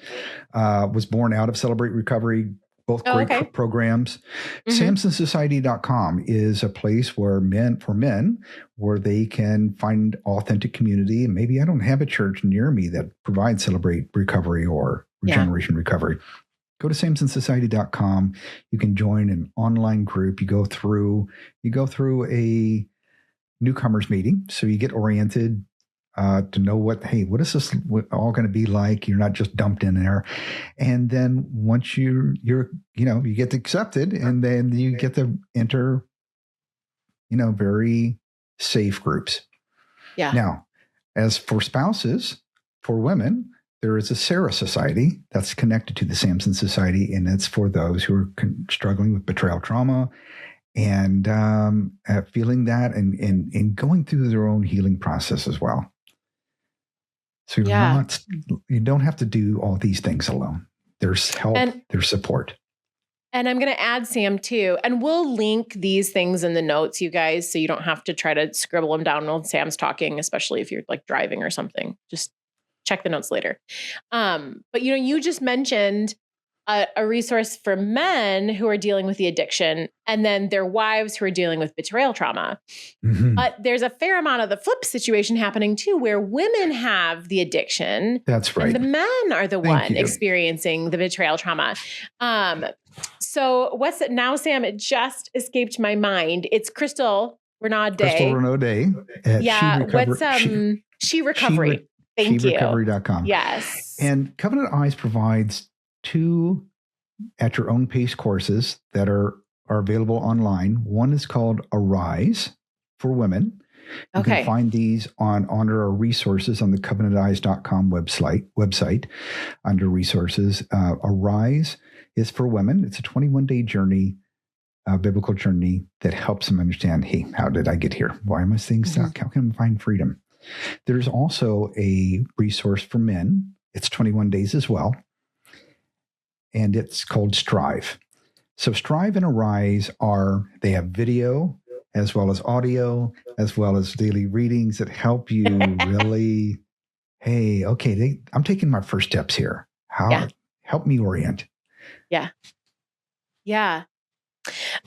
Was born out of Celebrate Recovery. Both great programs. Samsonsociety.com is a place where men where they can find authentic community. And maybe I don't have a church near me that provides Celebrate Recovery or Regeneration Recovery. Go to samsonsociety.com. You can join an online group. You go through a newcomers meeting. So you get oriented to know what is this all going to be like? You're not just dumped in there. And then once you get accepted, and then you get to enter, very safe groups. Yeah. Now, as for spouses, for women, there is a Sarah Society that's connected to the Samson Society, and it's for those who are struggling with betrayal trauma and feeling that and going through their own healing process as well. So you don't have to do all these things alone. There's help, there's support. And I'm going to add Sam too. And we'll link these things in the notes, you guys, so you don't have to try to scribble them down while Sam's talking, especially if you're like driving or something. Just check the notes later. But you just mentioned a resource for men who are dealing with the addiction and then their wives who are dealing with betrayal trauma. But there's a fair amount of the flip situation happening too, where women have the addiction. That's right. And the men are the one experiencing the betrayal trauma. So what's it now, Sam? It just escaped my mind. It's Crystal Renaud Day. Crystal Renaud Day. She Recovery. Thank you. SheRecovery.com. Yes. And Covenant Eyes provides 2 at your own pace courses that are available online. One is called Arise for women. You can find these under our resources on the covenanteyes.com website under resources. Arise is for women. It's a 21-day journey, biblical journey that helps them understand, hey, how did I get here? Why am I staying stuck? How can I find freedom? There's also a resource for men. It's 21 days as well. And it's called Strive. So Strive and Arise they have video as well as audio, as well as daily readings that help you really, I'm taking my first steps here. Help me orient. Yeah. Yeah.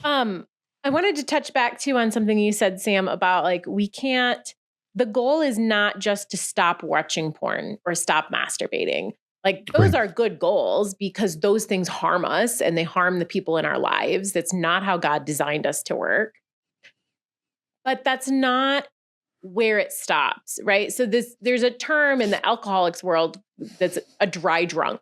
I wanted to touch back too on something you said, Sam, about the goal is not just to stop watching porn or stop masturbating. Like those are good goals because those things harm us and they harm the people in our lives. That's not how God designed us to work. But that's not where it stops, right? So there's a term in the alcoholics world that's a dry drunk,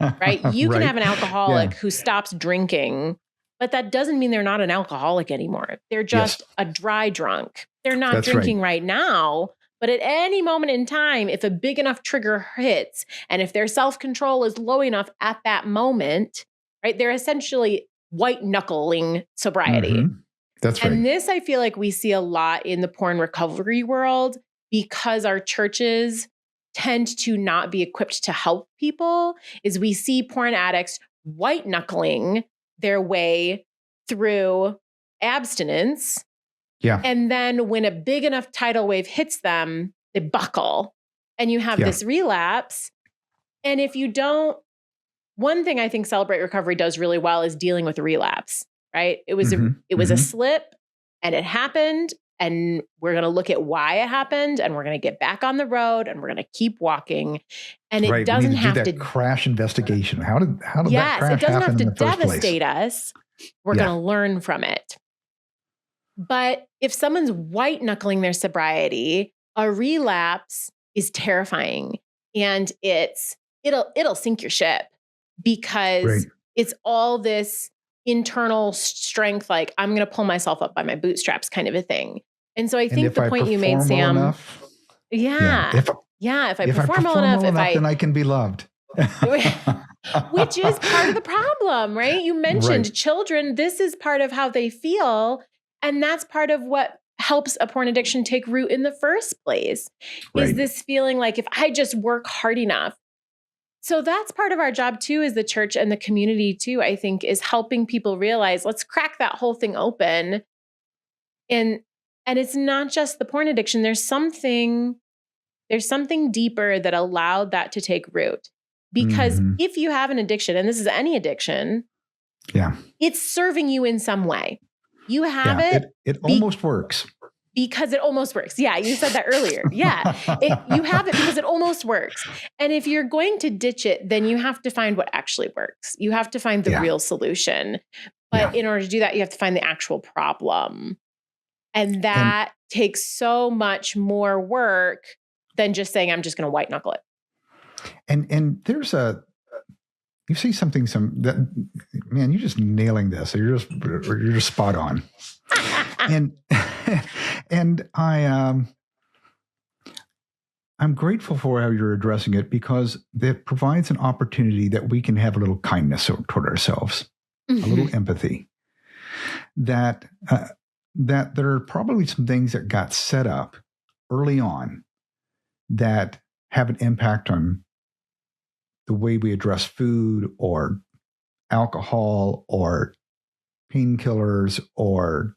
right? You can have an alcoholic who stops drinking, but that doesn't mean they're not an alcoholic anymore. They're just a dry drunk. They're not drinking right now, but at any moment in time, if a big enough trigger hits, and if their self-control is low enough at that moment, right, they're essentially white knuckling sobriety. That's right. And this, I feel like we see a lot in the porn recovery world because our churches tend to not be equipped to help people, is we see porn addicts white knuckling their way through abstinence. Yeah. And then when a big enough tidal wave hits them, they buckle and you have this relapse. And if you don't one thing I think Celebrate Recovery does really well is dealing with relapse, right? It was a slip and it happened, and we're going to look at why it happened, and we're going to get back on the road, and we're going to keep walking. And it doesn't have to crash investigation. How did that crash happen? It doesn't have to in the first devastate place? us. We're going to learn from it. But if someone's white knuckling their sobriety, a relapse is terrifying, and it'll sink your ship, because it's all this internal strength, like I'm going to pull myself up by my bootstraps kind of a thing. And so I think the point you made, Sam, if I perform well enough, then I can be loved. Which is part of the problem, right? You mentioned children. This is part of how they feel. And that's part of what helps a porn addiction take root in the first place, is this feeling like, if I just work hard enough. So that's part of our job too, as the church and the community too, I think, is helping people realize, let's crack that whole thing open. And it's not just the porn addiction. There's something deeper that allowed that to take root. Because if you have an addiction, and this is any addiction, it's serving you in some way. You have it. It almost works. Because it almost works. Yeah, you said that earlier. Yeah, you have it because it almost works. And if you're going to ditch it, then you have to find what actually works. You have to find the real solution. But in order to do that, you have to find the actual problem. And that takes so much more work than just saying, I'm just going to white knuckle it. And there's you say something, man, you're just nailing this. You're just spot on. And I'm grateful for how you're addressing it, because it provides an opportunity that we can have a little kindness toward ourselves, a little empathy. That there are probably some things that got set up early on that have an impact on the way we address food or alcohol or painkillers or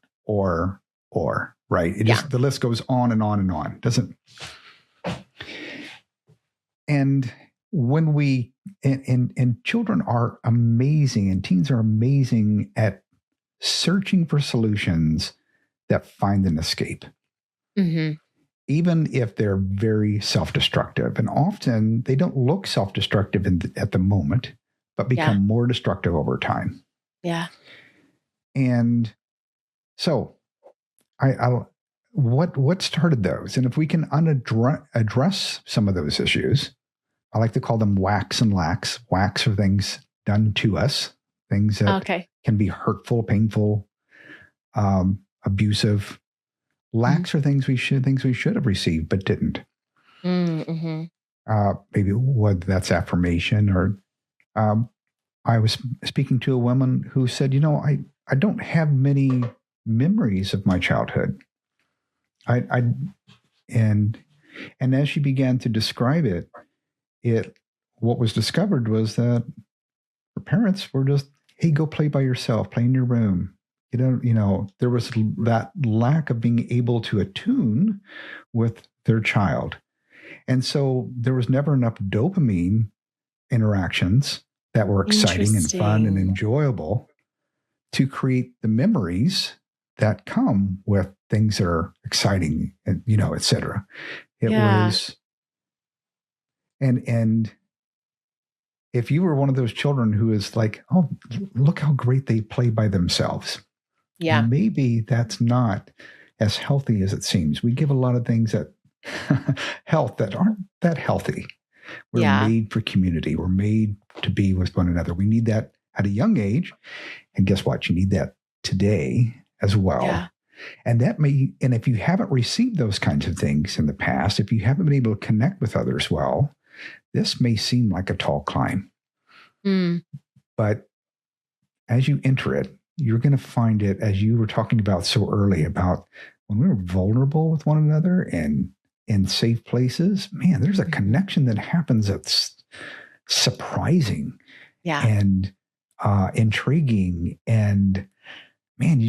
right. The list goes on and on and on. And when we, and children are amazing, and teens are amazing at searching for solutions that find an escape. Even if they're very self-destructive. And often they don't look self-destructive at the moment, but become more destructive over time. Yeah. And so what started those? And if we can address some of those issues, I like to call them whacks and lacks. Whacks are things done to us, things that can be hurtful, painful, abusive. Lacks are things we should have received but didn't. Maybe whether that's affirmation or I was speaking to a woman who said, I don't have many memories of my childhood. And as she began to describe it, what was discovered was that her parents were just, hey, go play by yourself, play in your room. There was that lack of being able to attune with their child. And so there was never enough dopamine interactions that were exciting and fun and enjoyable to create the memories that come with things that are exciting and, et cetera. It was, and if you were one of those children who is like, oh, look how great they play by themselves. Yeah. Maybe that's not as healthy as it seems. We give a lot of things that health that aren't that healthy. We're made for community. We're made to be with one another. We need that at a young age. And guess what? You need that today as well. Yeah. And if you haven't received those kinds of things in the past, if you haven't been able to connect with others well, this may seem like a tall climb. But as you enter it, you're going to find it, as you were talking about so early, about when we were vulnerable with one another and in safe places, man, there's a connection that happens that's surprising and intriguing. And man,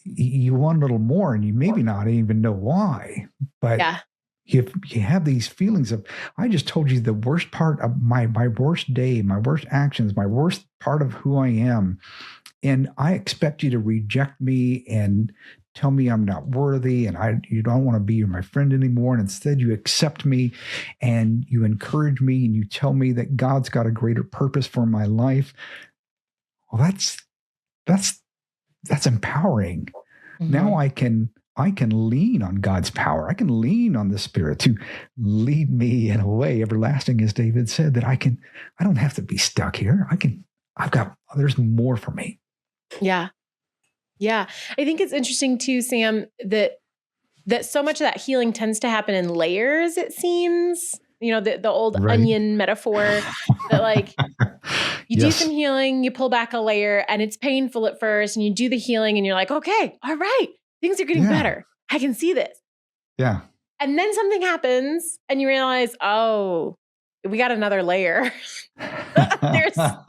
you want a little more, and you maybe not even know why, but you have these feelings of, I just told you the worst part of my worst day, my worst actions, my worst part of who I am. And I expect you to reject me and tell me I'm not worthy and you don't want to be my friend anymore. And instead you accept me and you encourage me and you tell me that God's got a greater purpose for my life. Well, that's empowering. Mm-hmm. Now I can lean on God's power. I can lean on the Spirit to lead me in a way everlasting, as David said, that I don't have to be stuck here. There's more for me. Yeah. Yeah. I think it's interesting too, Sam, that so much of that healing tends to happen in layers, it seems. The old onion metaphor that like you do some healing, you pull back a layer and it's painful at first and you do the healing and you're like, okay, all right, things are getting better. I can see this. Yeah. And then something happens and you realize, oh, we got another layer.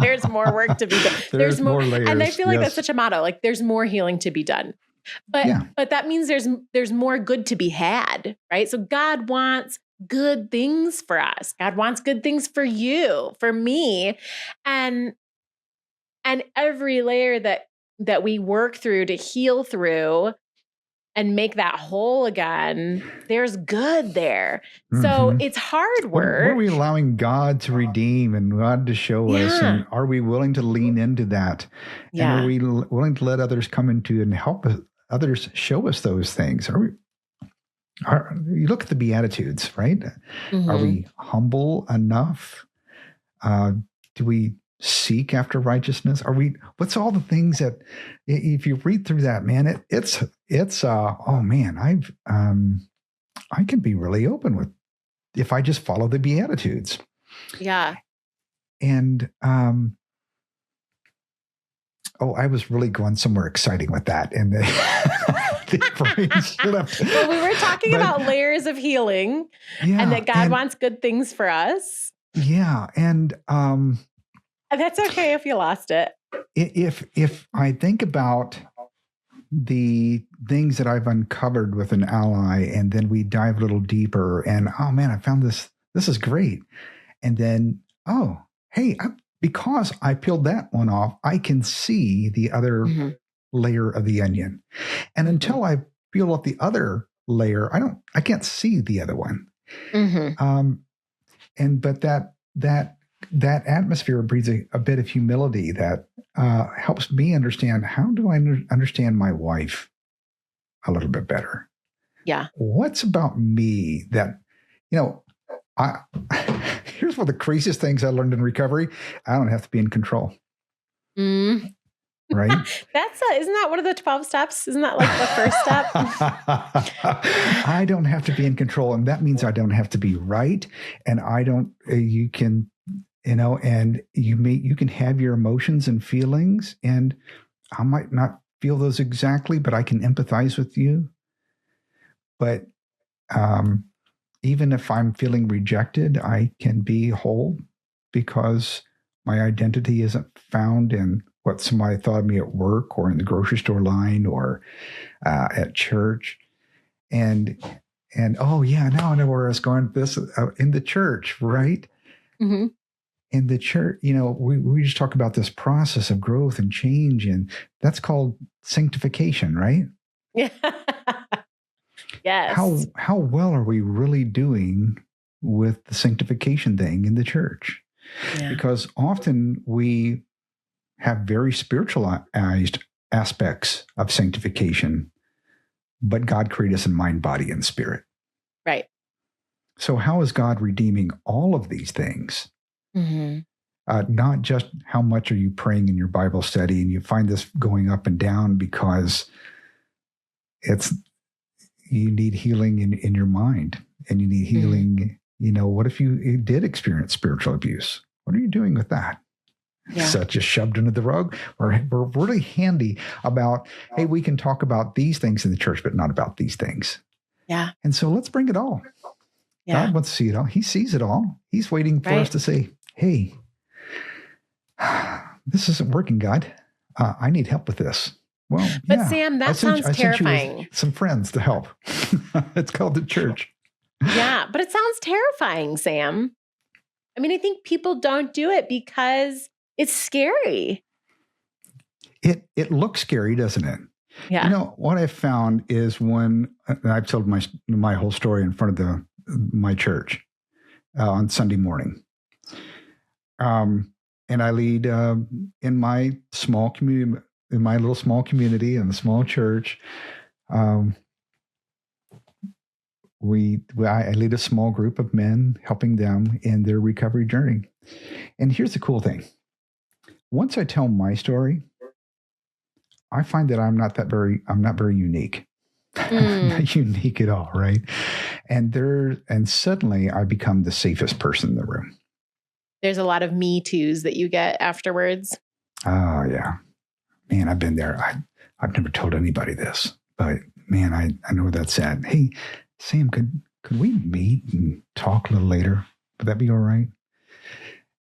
there's more work to be done. There's more layers. And I feel like that's such a motto. Like there's more healing to be done. But that means there's more good to be had, right? So God wants good things for us. God wants good things for you, for me. And every layer that we work through to heal through and make that whole again, there's good there. Mm-hmm. So it's hard work. What are we allowing God to redeem and God to show us? And are we willing to lean into that? Yeah. And are we willing to let others come into and help others show us those things? You look at the Beatitudes, right? Mm-hmm. Are we humble enough? Do we seek after righteousness? What's all the things that, if you read through that, man, oh man, I can be really open with, if I just follow the Beatitudes. Yeah. And, I was really going somewhere exciting with that. And the brain slipped. Well, we were talking about layers of healing and that God wants good things for us. Yeah. And, that's okay if you lost it. If I think about the things that I've uncovered with an ally, and then we dive a little deeper, and oh man, I found this is great. And then, because I peeled that one off, I can see the other layer of the onion. And until I peel off the other layer, I can't see the other one. Mm-hmm. But that atmosphere breeds a bit of humility that helps me understand, how do I understand my wife a little bit better? Yeah. What's about me that, here's one of the craziest things I learned in recovery. I don't have to be in control. Mm. Right? Isn't that one of the 12 steps? Isn't that like the first step? I don't have to be in control. And that means I don't have to be right. And you can, and you can have your emotions and feelings, and I might not feel those exactly, but I can empathize with you. But even if I'm feeling rejected, I can be whole because my identity isn't found in what somebody thought of me at work or in the grocery store line or at church. And now I know where I was going with this, in the church, right? Mm-hmm. In the church, we just talk about this process of growth and change, and that's called sanctification, right? Yeah. Yes. How well are we really doing with the sanctification thing in the church? Yeah. Because often we have very spiritualized aspects of sanctification, but God created us in mind, body, and spirit. Right. So how is God redeeming all of these things? Mm-hmm. Not just how much are you praying in your Bible study, and you find this going up and down because you need healing in your mind, and you need healing. Mm-hmm. What if you did experience spiritual abuse? What are you doing with that? Yeah. Is that just shoved under the rug? We're really handy about, hey, we can talk about these things in the church, but not about these things. Yeah. And so let's bring it all. Yeah. God wants to see it all. He sees it all. He's waiting for us to say, hey, this isn't working, God. I need help with this. Well, but Sam, that sounds terrifying. Some friends to help. It's called the church. Yeah, but it sounds terrifying, Sam. I mean, I think people don't do it because it's scary. It looks scary, doesn't it? Yeah. You know, what I found is when I've told my whole story in front of my church on Sunday morning. And I lead in my small community, in my little small community in a small church. I lead a small group of men, helping them in their recovery journey. And here's the cool thing. Once I tell my story, I find that I'm not very unique. I'm not unique at all, right? And suddenly I become the safest person in the room. There's a lot of me toos that you get afterwards. Oh yeah, man, I've been there. I've never told anybody this, but man, I know where that's at. Hey, Sam, could we meet and talk a little later? Would that be all right?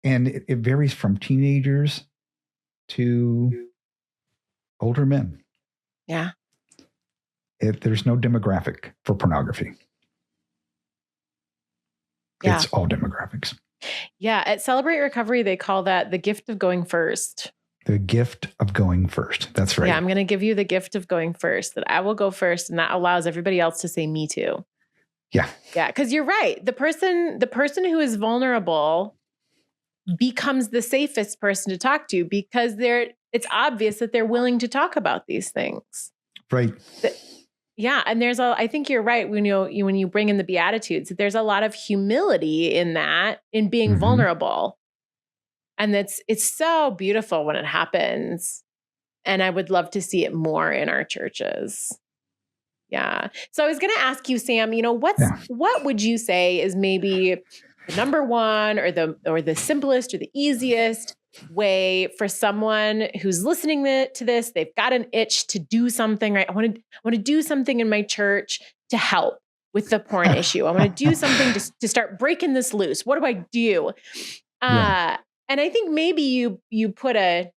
And it varies from teenagers to older men. Yeah. There's no demographic for pornography. Yeah. It's all demographics. Yeah. At Celebrate Recovery, they call that the gift of going first. The gift of going first. That's right. Yeah. I'm going to give you the gift of going first, that I will go first. And that allows everybody else to say me too. Yeah. Yeah. Cause you're right. The person who is vulnerable becomes the safest person to talk to because it's obvious that they're willing to talk about these things. Right. Yeah. And I think you're right when you bring in the Beatitudes, there's a lot of humility in that, in being vulnerable. And it's so beautiful when it happens. And I would love to see it more in our churches. Yeah. So I was going to ask you, Sam, what would you say is maybe the number one or the simplest or the easiest way for someone who's listening to this? They've got an itch to do something, right? I want to do something in my church to help with the porn issue. I want to do something to start breaking this loose. What do I do? And I think maybe you put a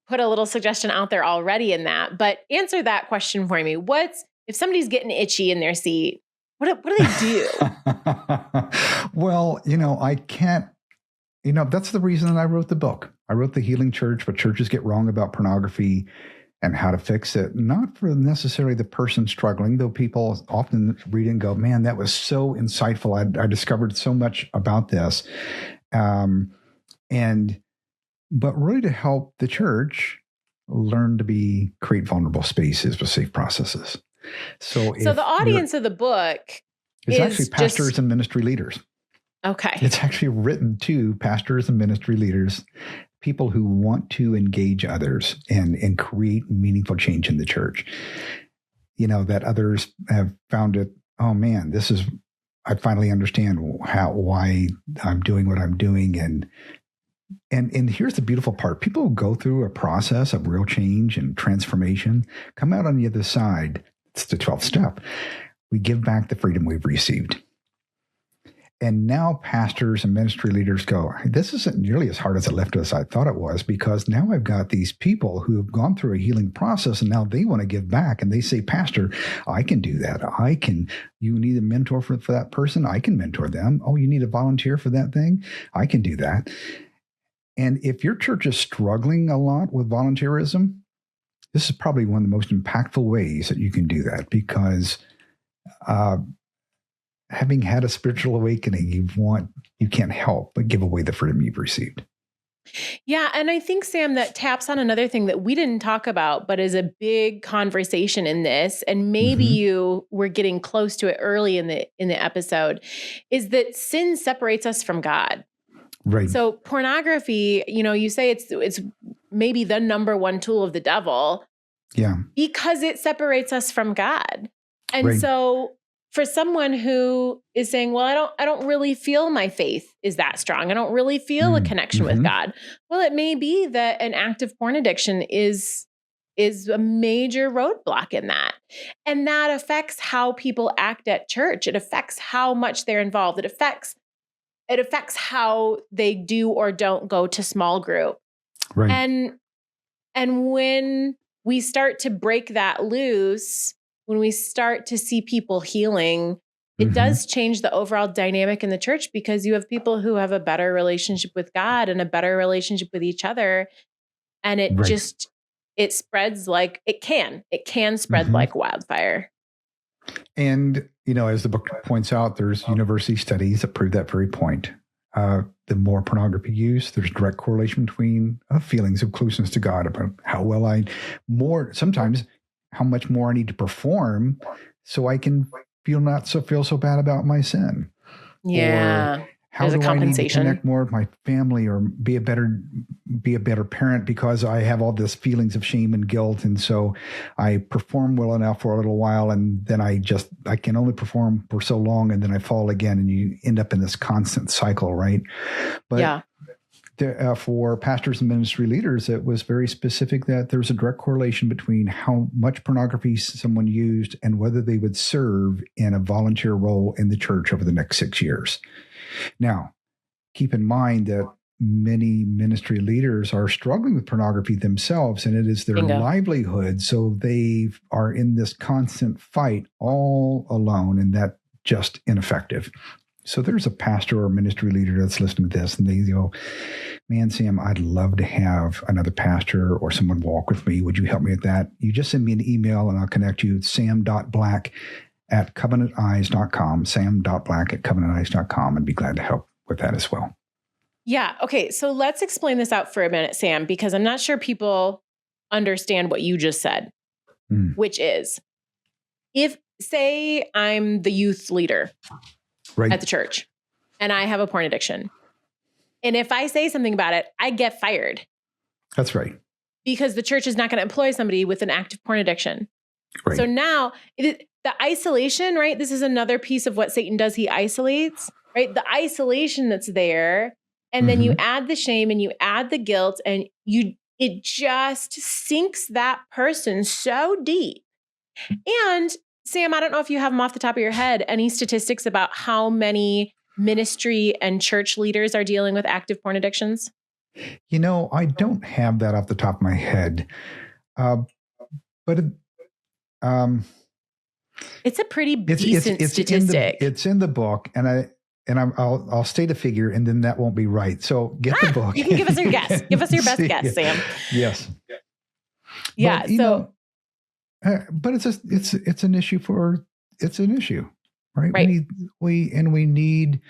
little suggestion out there already in that, but answer that question for me. If somebody's getting itchy in their seat, what do they do? Well, I can't, that's the reason that I wrote the book. I wrote The Healing Church, What Churches Get Wrong About Pornography and How to Fix It. Not for necessarily the person struggling, though people often read it and go, man, that was so insightful. I discovered so much about this. But really to help the church learn to create vulnerable spaces with safe processes. So the audience of the book is actually pastors and ministry leaders. Okay. It's actually written to pastors and ministry leaders, people who want to engage others and create meaningful change in the church. That others have found it, oh man, I finally understand why I'm doing what I'm doing. And here's the beautiful part. People who go through a process of real change and transformation come out on the other side. It's the 12th step. We give back the freedom we've received. And now pastors and ministry leaders go, this isn't nearly as hard as it left us I thought it was, because now I've got these people who have gone through a healing process and now they want to give back. And they say, Pastor, I can do that. You need a mentor for that person? I can mentor them. Oh, you need a volunteer for that thing? I can do that. And if your church is struggling a lot with volunteerism, this is probably one of the most impactful ways that you can do that, because having had a spiritual awakening, you can't help but give away the freedom you've received. Yeah. And I think, Sam, that taps on another thing that we didn't talk about, but is a big conversation in this. And maybe you were getting close to it early in the episode, is that sin separates us from God. Right. So pornography, you say it's maybe the number one tool of the devil. Yeah. Because it separates us from God. And right. So for someone who is saying, well, I don't really feel my faith is that strong. I don't really feel a connection with God. Well, it may be that an active porn addiction is a major roadblock in that. And that affects how people act at church. It affects how much they're involved. It affects how they do or don't go to small group. Right. And when we start to break that loose, when we start to see people healing, it does change the overall dynamic in the church, because you have people who have a better relationship with God and a better relationship with each other. And it Right. just, it spreads like it can spread like wildfire. And, as the book points out, there's university studies that prove that very point. The more pornography use, there's direct correlation between feelings of closeness to God, about how well sometimes how much more I need to perform so I can feel so bad about my sin. Yeah. Or how do I need to connect more with my family, or be a better parent, because I have all this feelings of shame and guilt. And so I perform well enough for a little while, and then I can only perform for so long, and then I fall again, and you end up in this constant cycle, right? But for pastors and ministry leaders, it was very specific that there's a direct correlation between how much pornography someone used and whether they would serve in a volunteer role in the church over the next 6 years. Now, keep in mind that many ministry leaders are struggling with pornography themselves, and it is their livelihood. So they are in this constant fight all alone, and that's just ineffective. So there's a pastor or ministry leader that's listening to this, and they go, man, Sam, I'd love to have another pastor or someone walk with me. Would you help me with that? You just send me an email and I'll connect you. sam.black at covenanteyes.com, sam.black at covenanteyes.com, and be glad to help with that as well. Yeah. Okay. So let's explain this out for a minute, Sam, because I'm not sure people understand what you just said, which is, say I'm the youth leader at the church and I have a porn addiction. And if I say something about it, I get fired. That's right. Because the church is not going to employ somebody with an active porn addiction. Right. So now the isolation, right? This is another piece of what Satan does. He isolates, right? The isolation that's there. And then you add the shame and you add the guilt, and it just sinks that person so deep. And Sam, I don't know if you have them off the top of your head, any statistics about how many ministry and church leaders are dealing with active porn addictions? I don't have that off the top of my head. But it's a pretty decent statistic. It's in the book, and I'll state a figure, and then that won't be right. So get the book. You can give us your guess. Give us your best guess, Sam. Yes. Yeah. But it's an issue it's an issue, right? Right. We need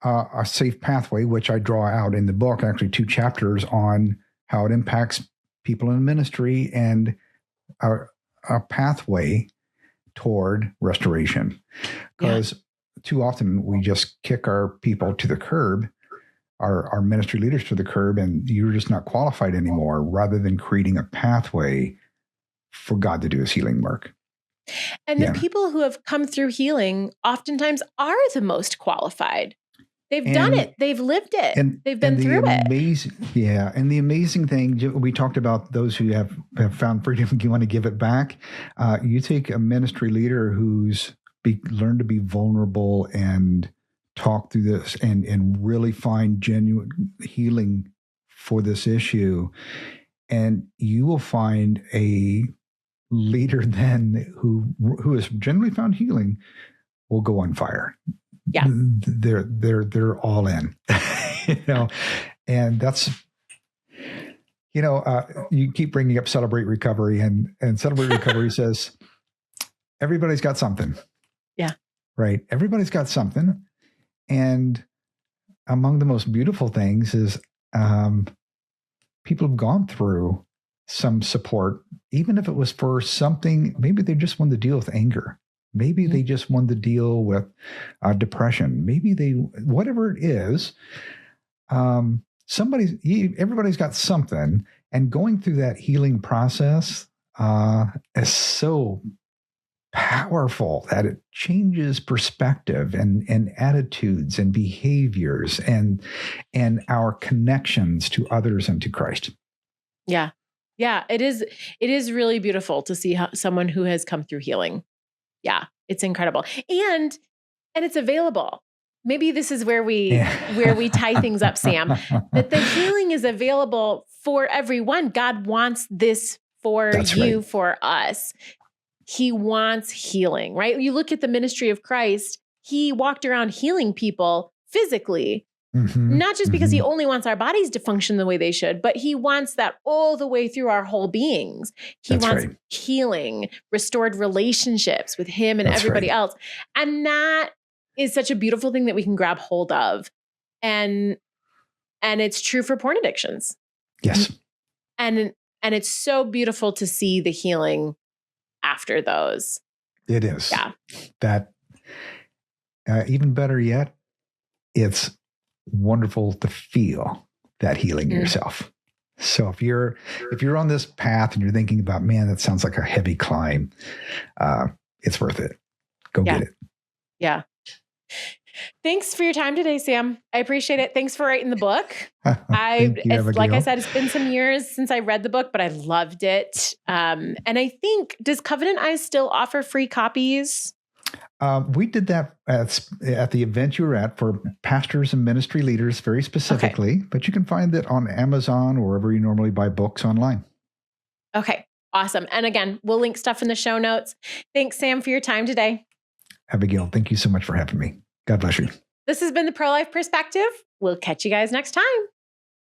a safe pathway, which I draw out in the book, actually 2 chapters on how it impacts people in ministry and a pathway toward restoration. Because too often we just kick our people to the curb, our ministry leaders to the curb, and you're just not qualified anymore, rather than creating a pathway for God to do his healing work. And the people who have come through healing oftentimes are the most qualified. They've done it. They've lived it. They've been through it. Yeah. And the amazing thing, we talked about those who have found freedom, you want to give it back. You take a ministry leader who's learned to be vulnerable and talk through this and really find genuine healing for this issue. And you will find a leader then who has generally found healing will go on fire. Yeah. They're all in, and that's, you keep bringing up Celebrate Recovery, and Celebrate Recovery says, everybody's got something. Yeah. Right. Everybody's got something. And among the most beautiful things is, people have gone through some support, even if it was for something, maybe they just wanted to deal with anger. Maybe they just wanted to deal with depression. Maybe whatever it is, everybody's got something, and going through that healing process is so powerful that it changes perspective and attitudes and behaviors and our connections to others and to Christ. Yeah. Yeah. It is really beautiful to see someone who has come through healing. Yeah. It's incredible. And it's available. Maybe this is where we tie things up, Sam, that the healing is available for everyone. God wants this for you, for us. He wants healing, right? You look at the ministry of Christ, he walked around healing people physically. Mm-hmm. Not just because he only wants our bodies to function the way they should, but he wants that all the way through our whole beings. He wants healing, restored relationships with him and everybody else. And that is such a beautiful thing that we can grab hold of. And it's true for porn addictions. Yes. And it's so beautiful to see the healing after those. It is. Yeah. That even better yet, it's wonderful to feel that healing in yourself. So if you're on this path and you're thinking about, man, that sounds like a heavy climb, it's worth it. Go get it. Yeah. Thanks for your time today, Sam. I appreciate it. Thanks for writing the book. Thank you, Abigail. Like I said, it's been some years since I read the book, but I loved it. And I think, does Covenant Eyes still offer free copies? We did that at the event you were at for pastors and ministry leaders very specifically, but you can find it on Amazon or wherever you normally buy books online. Okay, awesome. And again, we'll link stuff in the show notes. Thanks, Sam, for your time today. Abigail, thank you so much for having me. God bless you. This has been the Pro-Life Perspective. We'll catch you guys next time.